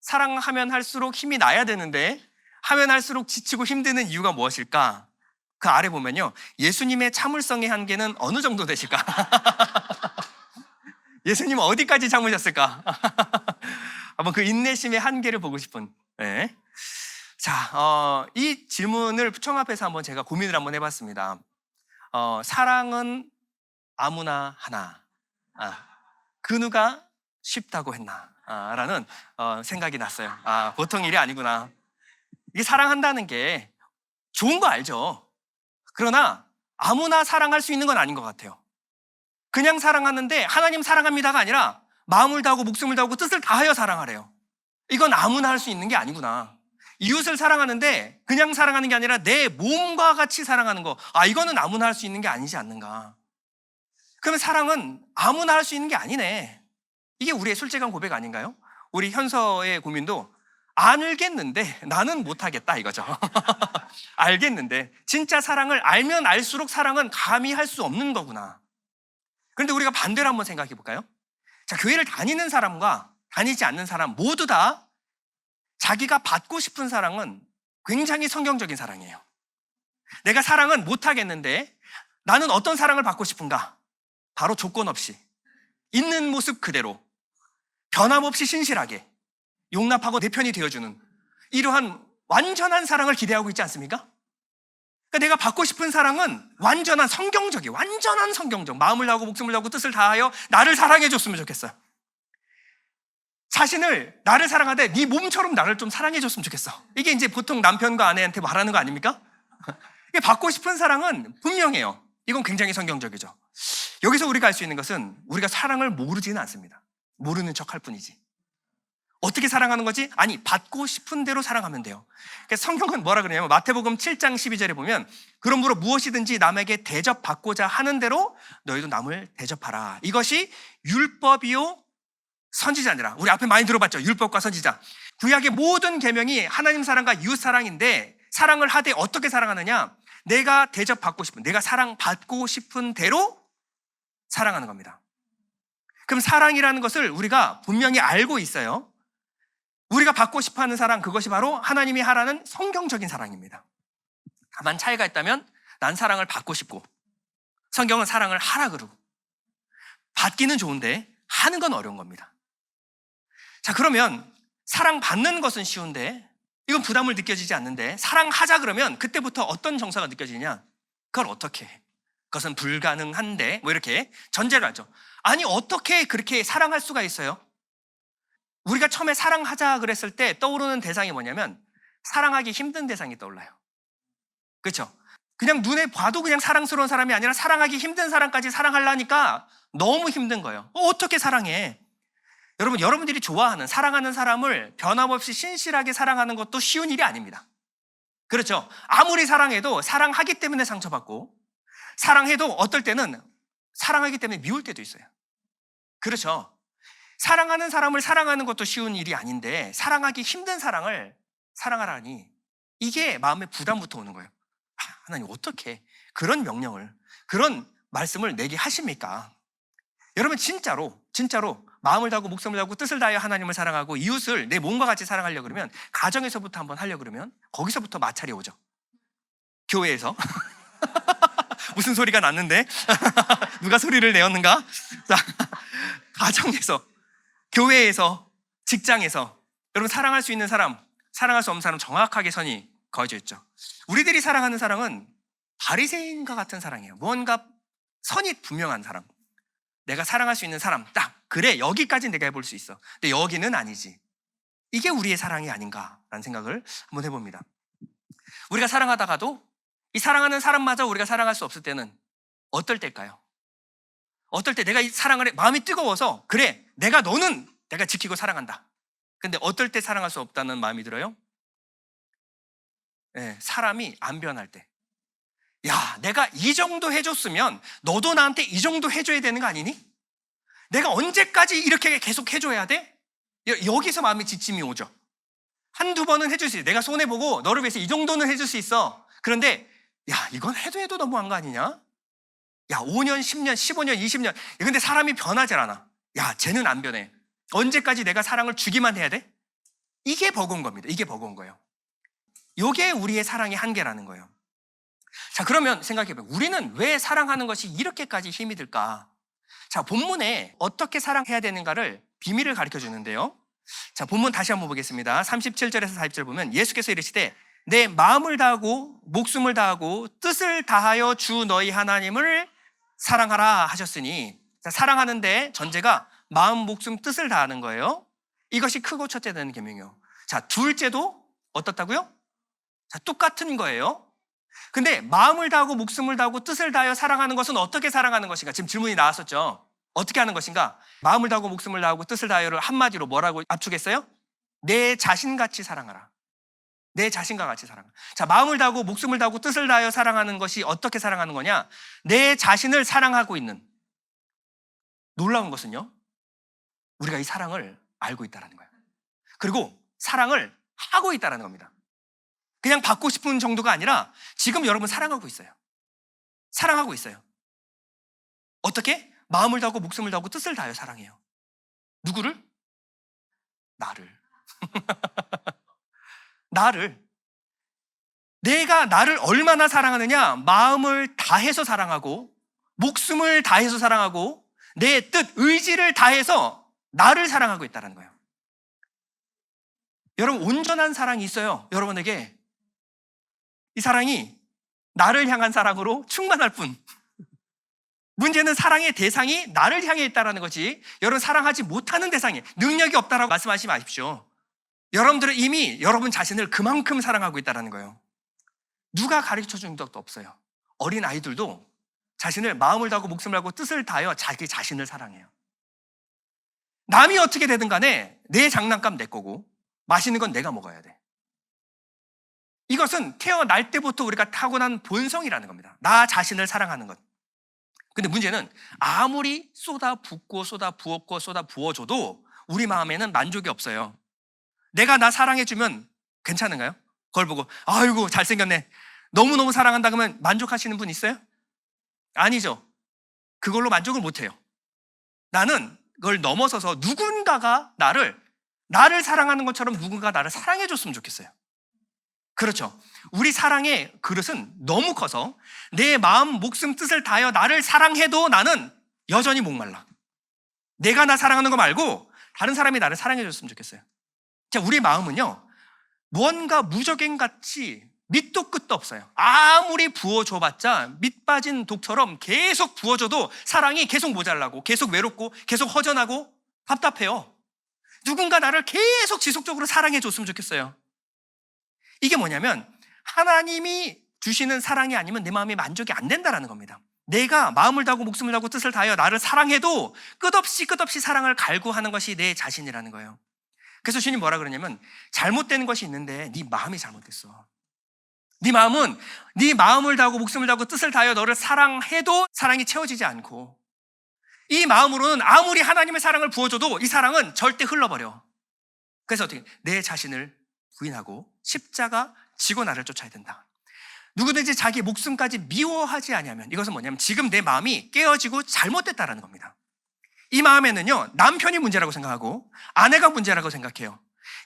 사랑하면 할수록 힘이 나야 되는데 하면 할수록 지치고 힘드는 이유가 무엇일까? 그 아래 보면요, 예수님의 참을성의 한계는 어느 정도 되실까? 예수님은 어디까지 참으셨을까? 한번 그 인내심의 한계를 보고 싶은. 네. 자, 이 질문을 총합해서 한번 제가 고민을 한번 해봤습니다. 사랑은 아무나 하나. 그 누가 쉽다고 했나? 라는 생각이 났어요. 보통 일이 아니구나. 이게 사랑한다는 게 좋은 거 알죠? 그러나 아무나 사랑할 수 있는 건 아닌 것 같아요. 그냥 사랑하는데 하나님 사랑합니다가 아니라 마음을 다하고 목숨을 다하고 뜻을 다하여 사랑하래요. 이건 아무나 할 수 있는 게 아니구나. 이웃을 사랑하는데 그냥 사랑하는 게 아니라 내 몸과 같이 사랑하는 거, 이거는 아무나 할 수 있는 게 아니지 않는가. 그러면 사랑은 아무나 할 수 있는 게 아니네. 이게 우리의 솔직한 고백 아닌가요? 우리 현서의 고민도 알겠는데 나는 못하겠다 이거죠. 알겠는데 진짜 사랑을 알면 알수록 사랑은 감히 할 수 없는 거구나. 그런데 우리가 반대로 한번 생각해 볼까요? 자, 교회를 다니는 사람과 다니지 않는 사람 모두 다 자기가 받고 싶은 사랑은 굉장히 성경적인 사랑이에요. 내가 사랑은 못하겠는데 나는 어떤 사랑을 받고 싶은가? 바로 조건 없이 있는 모습 그대로 변함없이 신실하게 용납하고 내 편이 되어주는 이러한 완전한 사랑을 기대하고 있지 않습니까? 그러니까 내가 받고 싶은 사랑은 완전한 성경적, 마음을 다하고 목숨을 다하고 뜻을 다하여 나를 사랑해 줬으면 좋겠어요. 자신을 나를 사랑하되 네 몸처럼 나를 좀 사랑해 줬으면 좋겠어. 이게 이제 보통 남편과 아내한테 말하는 거 아닙니까? 이게 받고 싶은 사랑은 분명해요. 이건 굉장히 성경적이죠. 여기서 우리가 알 수 있는 것은 우리가 사랑을 모르지는 않습니다. 모르는 척할 뿐이지. 어떻게 사랑하는 거지? 받고 싶은 대로 사랑하면 돼요. 그러니까 성경은 뭐라 그러냐면 마태복음 7장 12절에 보면 그러므로 무엇이든지 남에게 대접받고자 하는 대로 너희도 남을 대접하라. 이것이 율법이요 선지자니라. 우리 앞에 많이 들어봤죠? 율법과 선지자. 구약의 모든 계명이 하나님 사랑과 이웃 사랑인데 사랑을 하되 어떻게 사랑하느냐? 내가 대접받고 싶은, 내가 사랑받고 싶은 대로 사랑하는 겁니다. 그럼 사랑이라는 것을 우리가 분명히 알고 있어요. 우리가 받고 싶어하는 사랑, 그것이 바로 하나님이 하라는 성경적인 사랑입니다. 다만 차이가 있다면 난 사랑을 받고 싶고 성경은 사랑을 하라 그러고, 받기는 좋은데 하는 건 어려운 겁니다. 자, 그러면 사랑받는 것은 쉬운데 이건 부담을 느껴지지 않는데, 사랑하자 그러면 그때부터 어떤 정서가 느껴지냐? 그걸 어떻게 해? 그것은 불가능한데, 뭐 이렇게 전제를 하죠. 아니, 어떻게 그렇게 사랑할 수가 있어요? 우리가 처음에 사랑하자 그랬을 때 떠오르는 대상이 뭐냐면 사랑하기 힘든 대상이 떠올라요. 그렇죠? 그냥 눈에 봐도 그냥 사랑스러운 사람이 아니라 사랑하기 힘든 사람까지 사랑하려니까 너무 힘든 거예요. 어떻게 사랑해? 여러분, 여러분들이 좋아하는, 사랑하는 사람을 변함없이 신실하게 사랑하는 것도 쉬운 일이 아닙니다. 그렇죠? 아무리 사랑해도 사랑하기 때문에 상처받고, 사랑해도 어떨 때는 사랑하기 때문에 미울 때도 있어요. 그렇죠? 사랑하는 사람을 사랑하는 것도 쉬운 일이 아닌데 사랑하기 힘든 사랑을 사랑하라니, 이게 마음에 부담부터 오는 거예요. 하나님, 어떻게 그런 명령을, 그런 말씀을 내게 하십니까? 여러분, 진짜로 마음을 다하고 목숨을 다하고 뜻을 다하여 하나님을 사랑하고 이웃을 내 몸과 같이 사랑하려고 그러면, 가정에서부터 한번 하려고 그러면 거기서부터 마찰이 오죠. 교회에서 무슨 소리가 났는데 누가 소리를 내었는가? 자, 가정에서, 교회에서, 직장에서 여러분, 사랑할 수 있는 사람, 사랑할 수 없는 사람 정확하게 선이 그어져 있죠. 우리들이 사랑하는 사랑은 바리새인과 같은 사랑이에요. 무언가 선이 분명한 사람, 내가 사랑할 수 있는 사람, 딱 그래, 여기까지 내가 해볼 수 있어. 근데 여기는 아니지. 이게 우리의 사랑이 아닌가라는 생각을 한번 해봅니다. 우리가 사랑하다가도 이 사랑하는 사람마저 우리가 사랑할 수 없을 때는 어떨 때일까요? 어떨 때 내가 이 사랑을 해, 마음이 뜨거워서 그래, 너는 내가 지키고 사랑한다. 근데 어떨 때 사랑할 수 없다는 마음이 들어요? 네, 사람이 안 변할 때. 야, 내가 이 정도 해줬으면 너도 나한테 이 정도 해줘야 되는 거 아니니? 내가 언제까지 이렇게 계속 해줘야 돼? 여기서 마음의 지침이 오죠. 한두 번은 해줄 수 있어. 내가 손해보고 너를 위해서 이 정도는 해줄 수 있어. 그런데 야, 이건 해도 너무한 거 아니냐? 야, 5년, 10년, 15년, 20년. 근데 사람이 변하질 않아. 야, 쟤는 안 변해. 언제까지 내가 사랑을 주기만 해야 돼? 이게 버거운 겁니다. 이게 버거운 거예요. 이게 우리의 사랑의 한계라는 거예요. 자, 그러면 생각해봐요. 우리는 왜 사랑하는 것이 이렇게까지 힘이 들까? 자, 본문에 어떻게 사랑해야 되는가를 비밀을 가르쳐 주는데요. 자, 본문 다시 한번 보겠습니다. 37절에서 40절 보면 예수께서 이르시되 내 마음을 다하고 목숨을 다하고 뜻을 다하여 주 너희 하나님을 사랑하라 하셨으니, 자, 사랑하는데 전제가 마음, 목숨, 뜻을 다하는 거예요. 이것이 크고 첫째 되는 계명이요. 자, 둘째도 어떻다고요? 자, 똑같은 거예요. 근데 마음을 다하고 목숨을 다하고 뜻을 다하여 사랑하는 것은 어떻게 사랑하는 것인가? 지금 질문이 나왔었죠. 어떻게 하는 것인가? 마음을 다하고 목숨을 다하고 뜻을 다하여를 한마디로 뭐라고 압축했어요? 내 자신같이 사랑하라. 내 자신과 같이 사랑하라. 자, 마음을 다하고 목숨을 다하고 뜻을 다하여 사랑하는 것이 어떻게 사랑하는 거냐? 내 자신을 사랑하고 있는. 놀라운 것은요, 우리가 이 사랑을 알고 있다는 거예요. 그리고 사랑을 하고 있다는 겁니다. 그냥 받고 싶은 정도가 아니라 지금 여러분 사랑하고 있어요. 사랑하고 있어요. 어떻게? 마음을 다하고 목숨을 다하고 뜻을 다하여 사랑해요. 누구를? 나를. 나를. 내가 나를 얼마나 사랑하느냐? 마음을 다해서 사랑하고 목숨을 다해서 사랑하고 내 뜻, 의지를 다해서 나를 사랑하고 있다는 거예요. 여러분, 온전한 사랑이 있어요. 여러분에게 이 사랑이 나를 향한 사랑으로 충만할 뿐, 문제는 사랑의 대상이 나를 향해 있다는 거지, 여러분 사랑하지 못하는 대상이 능력이 없다라고 말씀하지 마십시오. 여러분들은 이미 여러분 자신을 그만큼 사랑하고 있다는 거예요. 누가 가르쳐 준 적도 없어요. 어린 아이들도 자신을 마음을 다하고 목숨을 다하고 뜻을 다하여 자기 자신을 사랑해요. 남이 어떻게 되든 간에 내 장난감 내 거고 맛있는 건 내가 먹어야 돼. 이것은 태어날 때부터 우리가 타고난 본성이라는 겁니다. 나 자신을 사랑하는 것. 근데 문제는 아무리 쏟아 붓고 쏟아 부었고 쏟아 부어줘도 우리 마음에는 만족이 없어요. 내가 나 사랑해주면 괜찮은가요? 그걸 보고 아이고 잘생겼네, 너무너무 사랑한다 그러면 만족하시는 분 있어요? 아니죠. 그걸로 만족을 못해요. 나는 그걸 넘어서서 누군가가 나를 나를 사랑하는 것처럼 누군가 나를 사랑해 줬으면 좋겠어요. 그렇죠. 우리 사랑의 그릇은 너무 커서 내 마음, 목숨, 뜻을 다하여 나를 사랑해도 나는 여전히 목말라. 내가 나 사랑하는 거 말고 다른 사람이 나를 사랑해 줬으면 좋겠어요. 자, 우리 마음은요, 뭔가 무적행같이 밑도 끝도 없어요. 아무리 부어줘봤자 밑 빠진 독처럼 계속 부어줘도 사랑이 계속 모자라고, 계속 외롭고, 계속 허전하고 답답해요. 누군가 나를 계속 지속적으로 사랑해 줬으면 좋겠어요. 이게 뭐냐면 하나님이 주시는 사랑이 아니면 내 마음이 만족이 안 된다는 겁니다. 내가 마음을 다하고 목숨을 다하고 뜻을 다하여 나를 사랑해도 끝없이 사랑을 갈구하는 것이 내 자신이라는 거예요. 그래서 주님 뭐라 그러냐면 잘못된 것이 있는데 네 마음이 잘못됐어. 네 마음은 네 마음을 다하고 목숨을 다하고 뜻을 다하여 너를 사랑해도 사랑이 채워지지 않고, 이 마음으로는 아무리 하나님의 사랑을 부어줘도 이 사랑은 절대 흘러버려. 그래서 어떻게 내 자신을 부인하고 십자가 지고 나를 쫓아야 된다. 누구든지 자기 목숨까지 미워하지 아니하면, 이것은 뭐냐면 지금 내 마음이 깨어지고 잘못됐다라는 겁니다. 이 마음에는요, 남편이 문제라고 생각하고 아내가 문제라고 생각해요.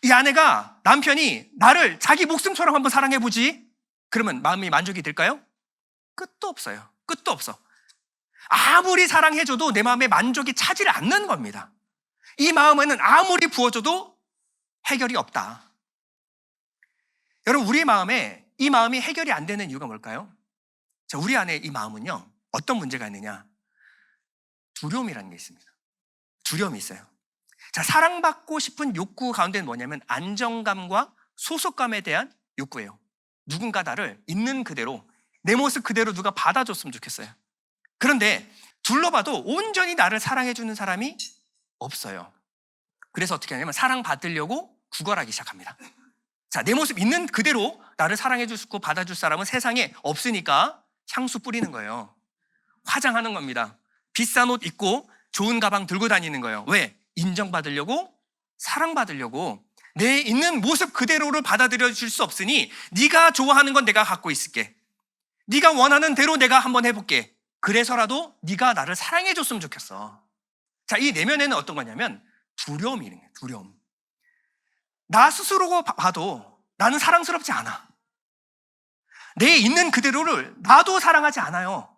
이 아내가 남편이 나를 자기 목숨처럼 한번 사랑해보지, 그러면 마음이 만족이 될까요? 끝도 없어요. 끝도 없어. 아무리 사랑해줘도 내 마음에 만족이 차질 않는 겁니다. 이 마음에는 아무리 부어줘도 해결이 없다. 여러분, 우리 마음에 이 마음이 해결이 안 되는 이유가 뭘까요? 자, 우리 안에 이 마음은요, 어떤 문제가 있느냐? 두려움이라는 게 있습니다. 두려움이 있어요. 자, 사랑받고 싶은 욕구 가운데는 뭐냐면 안정감과 소속감에 대한 욕구예요. 누군가 나를 있는 그대로, 내 모습 그대로 누가 받아줬으면 좋겠어요. 그런데 둘러봐도 온전히 나를 사랑해주는 사람이 없어요. 그래서 어떻게 하냐면 사랑받으려고 구걸하기 시작합니다. 자, 내 모습 있는 그대로 나를 사랑해주고 받아줄 사람은 세상에 없으니까 향수 뿌리는 거예요. 화장하는 겁니다. 비싼 옷 입고 좋은 가방 들고 다니는 거예요. 왜? 인정받으려고, 사랑받으려고. 내 있는 모습 그대로를 받아들여 줄 수 없으니 네가 좋아하는 건 내가 갖고 있을게. 네가 원하는 대로 내가 한번 해볼게. 그래서라도 네가 나를 사랑해 줬으면 좋겠어. 자, 이 내면에는 어떤 거냐면 두려움이 있는 거예요. 두려움. 나 스스로 봐도 나는 사랑스럽지 않아. 내 있는 그대로를 나도 사랑하지 않아요.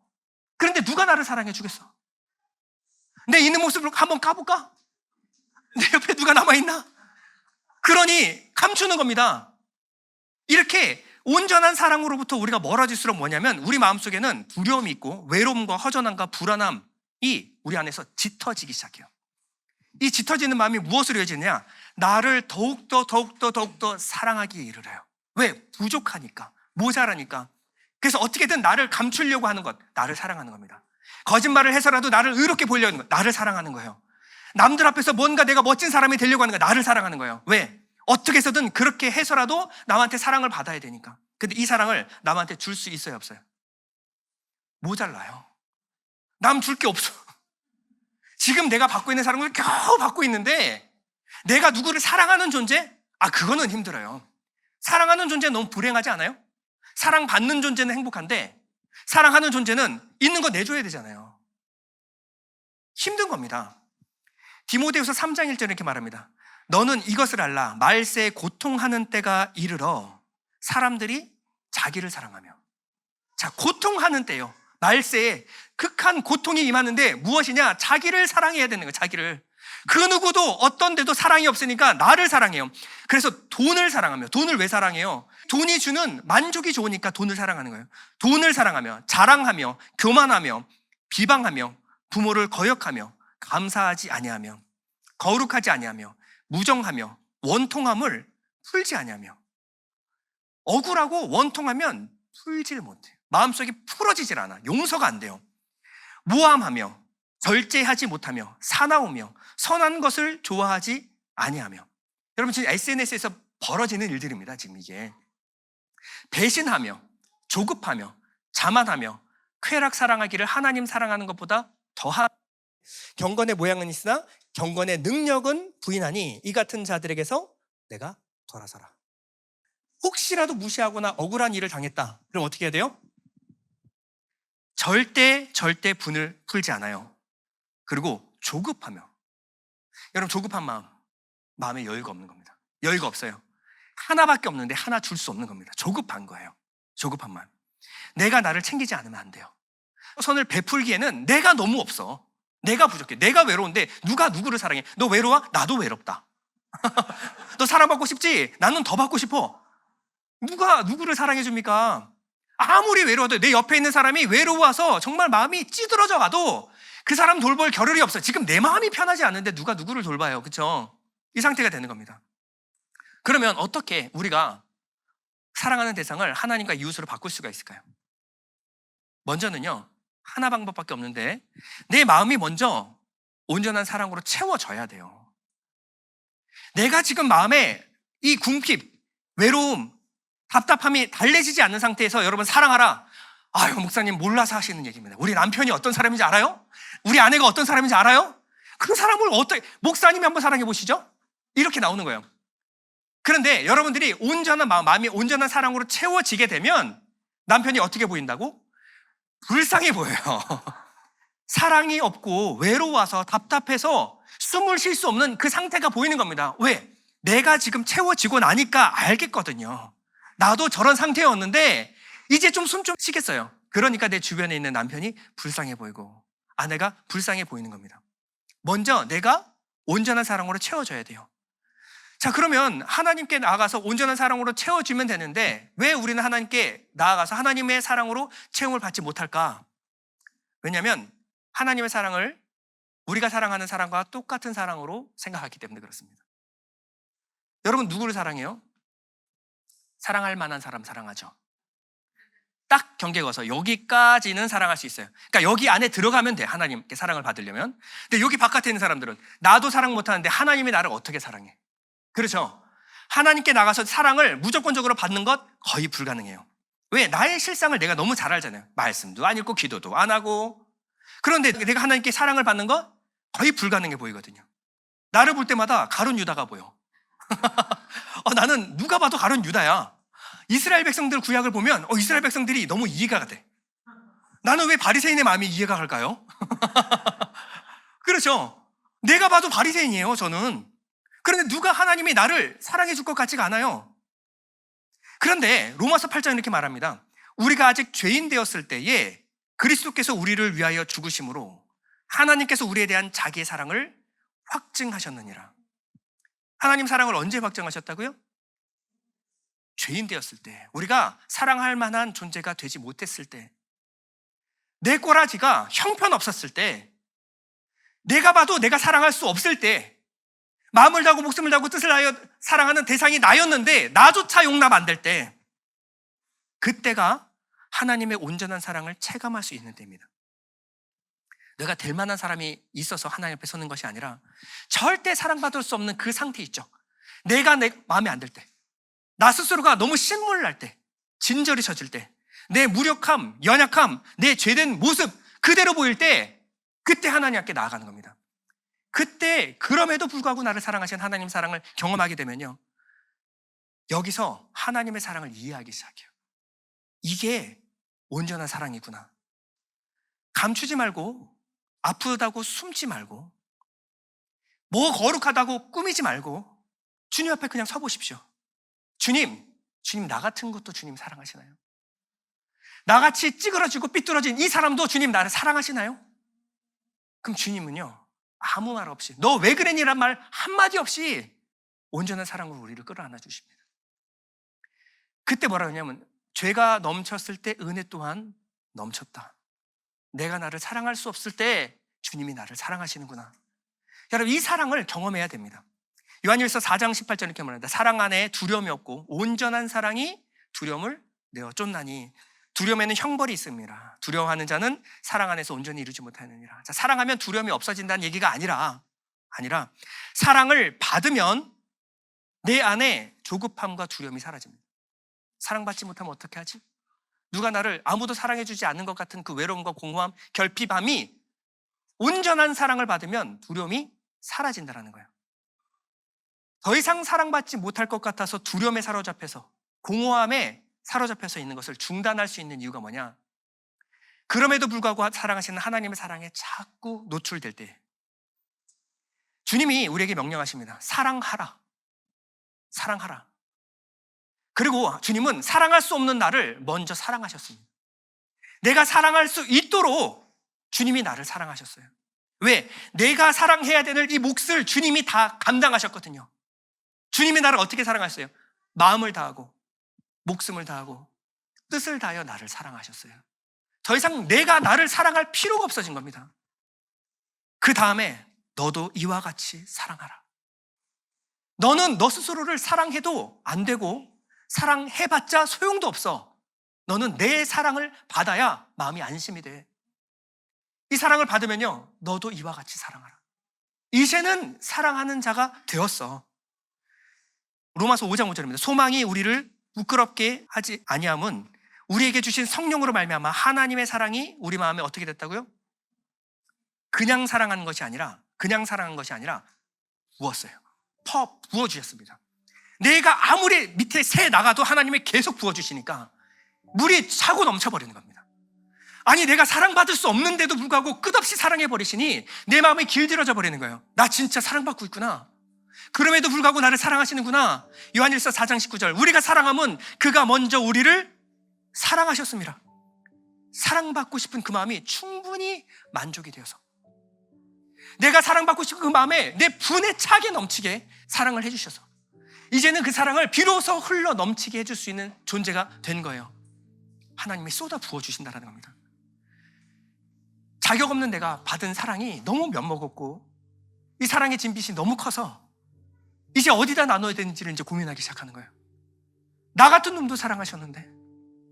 그런데 누가 나를 사랑해 주겠어? 내 있는 모습을 한번 까볼까? 내 옆에 누가 남아있나? 그러니 감추는 겁니다. 이렇게 온전한 사랑으로부터 우리가 멀어질수록 뭐냐면 우리 마음속에는 두려움이 있고 외로움과 허전함과 불안함이 우리 안에서 짙어지기 시작해요. 이 짙어지는 마음이 무엇으로 이어지느냐? 나를 더욱더 사랑하기에 이르러요. 왜? 부족하니까, 모자라니까. 그래서 어떻게든 나를 감추려고 하는 것, 나를 사랑하는 겁니다. 거짓말을 해서라도 나를 의롭게 보이려고 하는 것, 나를 사랑하는 거예요. 남들 앞에서 뭔가 내가 멋진 사람이 되려고 하는 거, 나를 사랑하는 거예요. 왜? 어떻게 해서든 그렇게 해서라도 남한테 사랑을 받아야 되니까. 근데 이 사랑을 남한테 줄 수 있어요, 없어요? 모자라요. 남 줄 게 없어. 지금 내가 받고 있는 사랑을 겨우 받고 있는데 내가 누구를 사랑하는 존재? 그거는 힘들어요. 사랑하는 존재는 너무 불행하지 않아요? 사랑받는 존재는 행복한데 사랑하는 존재는 있는 거 내줘야 되잖아요. 힘든 겁니다. 디모데후서 3장 1절에 이렇게 말합니다. 너는 이것을 알라. 말세에 고통하는 때가 이르러 사람들이 자기를 사랑하며. 자, 고통하는 때요. 말세에 극한 고통이 임하는데 무엇이냐? 자기를 사랑해야 되는 거예요. 자기를. 그 누구도 어떤 데도 사랑이 없으니까 나를 사랑해요. 그래서 돈을 사랑하며. 돈을 왜 사랑해요? 돈이 주는 만족이 좋으니까 돈을 사랑하는 거예요. 돈을 사랑하며, 자랑하며, 교만하며, 비방하며, 부모를 거역하며, 감사하지 아니하며, 거룩하지 아니하며, 무정하며, 원통함을 풀지 아니하며. 억울하고 원통하면 풀지를 못해요. 마음속이 풀어지질 않아. 용서가 안 돼요. 모함하며, 절제하지 못하며, 사나우며, 선한 것을 좋아하지 아니하며. 여러분, 지금 SNS에서 벌어지는 일들입니다. 지금 이게 배신하며, 조급하며, 자만하며, 쾌락 사랑하기를 하나님 사랑하는 것보다 더한. 경건의 모양은 있으나 경건의 능력은 부인하니 이 같은 자들에게서 내가 돌아서라. 혹시라도 무시하거나 억울한 일을 당했다. 그럼 어떻게 해야 돼요? 절대 분을 풀지 않아요. 그리고 조급하며. 여러분, 조급한 마음 마음에 여유가 없는 겁니다. 여유가 없어요. 하나밖에 없는데 하나 줄 수 없는 겁니다. 조급한 거예요. 조급한 마음. 내가 나를 챙기지 않으면 안 돼요. 선을 베풀기에는 내가 너무 없어. 내가 부족해. 내가 외로운데 누가 누구를 사랑해? 너 외로워? 나도 외롭다. 너 사랑받고 싶지? 나는 더 받고 싶어. 누가 누구를 사랑해 줍니까? 아무리 외로워도 내 옆에 있는 사람이 외로워서 정말 마음이 찌들어져 가도 그 사람 돌볼 겨를이 없어요. 지금 내 마음이 편하지 않은데 누가 누구를 돌봐요. 그렇죠? 이 상태가 되는 겁니다. 그러면 어떻게 우리가 사랑하는 대상을 하나님과 이웃으로 바꿀 수가 있을까요? 먼저는요, 하나 방법밖에 없는데 내 마음이 먼저 온전한 사랑으로 채워져야 돼요. 내가 지금 마음에 이 궁핍, 외로움, 답답함이 달래지지 않는 상태에서 여러분 사랑하라. 아유, 목사님 몰라서 하시는 얘기입니다. 우리 남편이 어떤 사람인지 알아요? 우리 아내가 어떤 사람인지 알아요? 그 사람을 어떻게, 목사님이 한번 사랑해 보시죠? 이렇게 나오는 거예요. 그런데 여러분들이 온전한 마음이 온전한 사랑으로 채워지게 되면 남편이 어떻게 보인다고? 불쌍해 보여요. 사랑이 없고 외로워서 답답해서 숨을 쉴 수 없는 그 상태가 보이는 겁니다. 왜? 내가 지금 채워지고 나니까 알겠거든요. 나도 저런 상태였는데 이제 좀 숨 좀 쉬겠어요. 그러니까 내 주변에 있는 남편이 불쌍해 보이고 아내가 불쌍해 보이는 겁니다. 먼저 내가 온전한 사랑으로 채워져야 돼요. 자, 그러면 하나님께 나아가서 온전한 사랑으로 채워주면 되는데 왜 우리는 하나님께 나아가서 하나님의 사랑으로 채움을 받지 못할까? 왜냐하면 하나님의 사랑을 우리가 사랑하는 사랑과 똑같은 사랑으로 생각하기 때문에 그렇습니다. 여러분 누구를 사랑해요? 사랑할 만한 사람 사랑하죠. 딱 경계 거서 여기까지는 사랑할 수 있어요. 그러니까 여기 안에 들어가면 돼, 하나님께 사랑을 받으려면. 근데 여기 바깥에 있는 사람들은 나도 사랑 못하는데 하나님이 나를 어떻게 사랑해? 그렇죠? 하나님께 나가서 사랑을 무조건적으로 받는 것 거의 불가능해요. 왜? 나의 실상을 내가 너무 잘 알잖아요. 말씀도 안 읽고 기도도 안 하고. 그런데 내가 하나님께 사랑을 받는 것 거의 불가능해 보이거든요. 나를 볼 때마다 가룟 유다가 보여. 나는 누가 봐도 가룟 유다야. 이스라엘 백성들 구약을 보면 이스라엘 백성들이 너무 이해가 돼. 나는 왜 바리새인의 마음이 이해가 갈까요? 그렇죠? 내가 봐도 바리새인이에요, 저는. 그런데 누가 하나님이 나를 사랑해 줄 것 같지가 않아요. 그런데 로마서 8장 이렇게 말합니다. 우리가 아직 죄인 되었을 때에 그리스도께서 우리를 위하여 죽으심으로 하나님께서 우리에 대한 자기의 사랑을 확증하셨느니라. 하나님 사랑을 언제 확증하셨다고요? 죄인 되었을 때, 우리가 사랑할 만한 존재가 되지 못했을 때, 내 꼬라지가 형편없었을 때, 내가 봐도 내가 사랑할 수 없을 때, 마음을 다하고 목숨을 다하고 뜻을 다하여 사랑하는 대상이 나였는데 나조차 용납 안 될 때, 그때가 하나님의 온전한 사랑을 체감할 수 있는 때입니다. 내가 될 만한 사람이 있어서 하나님 앞에 서는 것이 아니라 절대 사랑받을 수 없는 그 상태 있죠. 내가 내 마음에 안 들 때, 나 스스로가 너무 신물 날 때, 진절이 젖을 때, 내 무력함, 연약함, 내 죄된 모습 그대로 보일 때, 그때 하나님 앞에 나아가는 겁니다. 그때 그럼에도 불구하고 나를 사랑하신 하나님 사랑을 경험하게 되면요, 여기서 하나님의 사랑을 이해하기 시작해요. 이게 온전한 사랑이구나. 감추지 말고, 아프다고 숨지 말고, 뭐 거룩하다고 꾸미지 말고 주님 앞에 그냥 서보십시오. 주님 나 같은 것도 주님 사랑하시나요? 나같이 찌그러지고 삐뚤어진 이 사람도 주님 나를 사랑하시나요? 그럼 주님은요, 아무 말 없이, 너 왜 그랬니란 말 한마디 없이 온전한 사랑으로 우리를 끌어안아 주십니다. 그때 뭐라 그러냐면, 죄가 넘쳤을 때 은혜 또한 넘쳤다. 내가 나를 사랑할 수 없을 때 주님이 나를 사랑하시는구나. 여러분, 이 사랑을 경험해야 됩니다. 요한일서 4장 18절 이렇게 말합니다. 사랑 안에 두려움이 없고 온전한 사랑이 두려움을 내어 쫓나니 두려움에는 형벌이 있습니다. 두려워하는 자는 사랑 안에서 온전히 이루지 못하느니라. 자, 사랑하면 두려움이 없어진다는 얘기가 아니라 사랑을 받으면 내 안에 조급함과 두려움이 사라집니다. 사랑받지 못하면 어떻게 하지? 누가 나를 아무도 사랑해주지 않는 것 같은 그 외로움과 공허함, 결핍함이 온전한 사랑을 받으면 두려움이 사라진다는 거예요. 더 이상 사랑받지 못할 것 같아서 두려움에 사로잡혀서, 공허함에 사로잡혀서 있는 것을 중단할 수 있는 이유가 뭐냐? 그럼에도 불구하고 사랑하시는 하나님의 사랑에 자꾸 노출될 때, 주님이 우리에게 명령하십니다. 사랑하라. 사랑하라. 그리고 주님은 사랑할 수 없는 나를 먼저 사랑하셨습니다. 내가 사랑할 수 있도록 주님이 나를 사랑하셨어요. 왜? 내가 사랑해야 되는 이 몫을 주님이 다 감당하셨거든요. 주님이 나를 어떻게 사랑하셨어요? 마음을 다하고 목숨을 다하고 뜻을 다하여 나를 사랑하셨어요. 더 이상 내가 나를 사랑할 필요가 없어진 겁니다. 그 다음에 너도 이와 같이 사랑하라. 너는 너 스스로를 사랑해도 안 되고 사랑해봤자 소용도 없어. 너는 내 사랑을 받아야 마음이 안심이 돼. 이 사랑을 받으면요, 너도 이와 같이 사랑하라. 이제는 사랑하는 자가 되었어. 로마서 5장 5절입니다. 소망이 우리를 부끄럽게 하지 아니함은 우리에게 주신 성령으로 말미암아 하나님의 사랑이 우리 마음에 어떻게 됐다고요? 그냥 사랑한 것이 아니라 부었어요. 부어주셨습니다. 내가 아무리 밑에 새 나가도 하나님이 계속 부어주시니까 물이 차고 넘쳐버리는 겁니다. 아니, 내가 사랑받을 수 없는데도 불구하고 끝없이 사랑해버리시니 내 마음이 길들여져 버리는 거예요. 나 진짜 사랑받고 있구나. 그럼에도 불구하고 나를 사랑하시는구나. 요한일서 4장 19절. 우리가 사랑하면 그가 먼저 우리를 사랑하셨습니다. 사랑받고 싶은 그 마음이 충분히 만족이 되어서 내가 사랑받고 싶은 그 마음에 내 분에 차게 넘치게 사랑을 해주셔서 이제는 그 사랑을 비로소 흘러 넘치게 해줄 수 있는 존재가 된 거예요. 하나님이 쏟아 부어주신다는 겁니다. 자격 없는 내가 받은 사랑이 너무 면먹었고 이 사랑의 진빛이 너무 커서 이제 어디다 나눠야 되는지를 이제 고민하기 시작하는 거예요. 나 같은 놈도 사랑하셨는데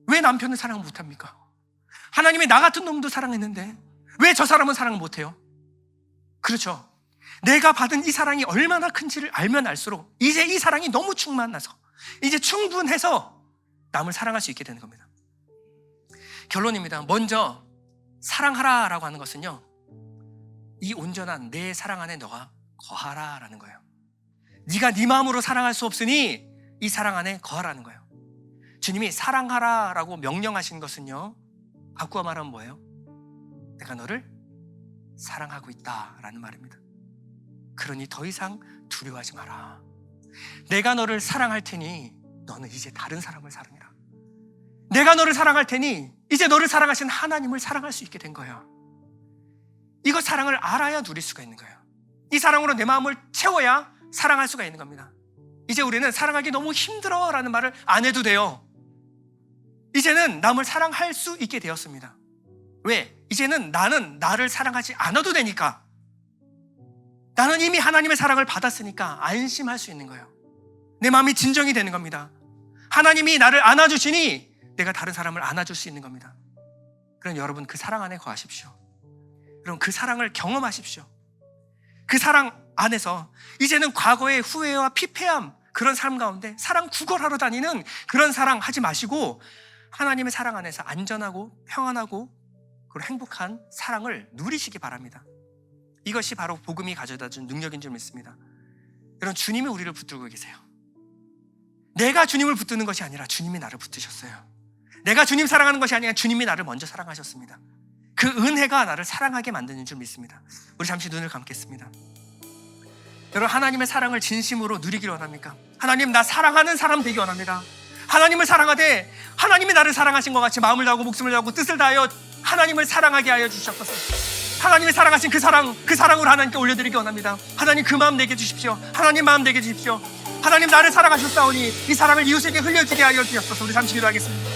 왜 남편을 사랑 못합니까? 하나님이 나 같은 놈도 사랑했는데 왜 저 사람은 사랑을 못해요? 그렇죠. 내가 받은 이 사랑이 얼마나 큰지를 알면 알수록 이제 이 사랑이 너무 충만해서 이제 충분해서 남을 사랑할 수 있게 되는 겁니다. 결론입니다. 먼저 사랑하라라고 하는 것은요, 이 온전한 내 사랑 안에 너가 거하라라는 거예요. 네가 네 마음으로 사랑할 수 없으니 이 사랑 안에 거하라는 거예요. 주님이 사랑하라라고 명령하신 것은요, 바꾸어 말하면 뭐예요? 내가 너를 사랑하고 있다라는 말입니다. 그러니 더 이상 두려워하지 마라. 내가 너를 사랑할 테니 너는 이제 다른 사람을 사랑해라. 내가 너를 사랑할 테니 이제 너를 사랑하신 하나님을 사랑할 수 있게 된 거예요. 이거 사랑을 알아야 누릴 수가 있는 거예요. 이 사랑으로 내 마음을 채워야 사랑할 수가 있는 겁니다. 이제 우리는 사랑하기 너무 힘들어라는 말을 안 해도 돼요. 이제는 남을 사랑할 수 있게 되었습니다. 왜? 이제는 나는 나를 사랑하지 않아도 되니까. 나는 이미 하나님의 사랑을 받았으니까 안심할 수 있는 거예요. 내 마음이 진정이 되는 겁니다. 하나님이 나를 안아주시니 내가 다른 사람을 안아줄 수 있는 겁니다. 그럼 여러분 그 사랑 안에 거하십시오. 그럼 그 사랑을 경험하십시오. 그 사랑 안에서 이제는 과거의 후회와 피폐함, 그런 삶 가운데 사랑 구걸하러 다니는 그런 사랑 하지 마시고 하나님의 사랑 안에서 안전하고 평안하고 그리고 행복한 사랑을 누리시기 바랍니다. 이것이 바로 복음이 가져다준 능력인 줄 믿습니다. 여러분, 주님이 우리를 붙들고 계세요. 내가 주님을 붙드는 것이 아니라 주님이 나를 붙드셨어요. 내가 주님 사랑하는 것이 아니라 주님이 나를 먼저 사랑하셨습니다. 그 은혜가 나를 사랑하게 만드는 줄 믿습니다. 우리 잠시 눈을 감겠습니다. 여러분, 하나님의 사랑을 진심으로 누리기를 원합니까? 하나님, 나 사랑하는 사람 되기 원합니다. 하나님을 사랑하되 하나님이 나를 사랑하신 것 같이 마음을 다하고 목숨을 다하고 뜻을 다하여 하나님을 사랑하게 하여 주시옵소서. 하나님이 사랑하신 그 사랑으로 하나님께 올려드리기 원합니다. 하나님, 그 마음 내게 주십시오. 하나님 마음 내게 주십시오. 하나님, 나를 사랑하셨사오니 이 사랑을 이웃에게 흘려주게 하여 주옵소서. 우리 잠시 기도하겠습니다.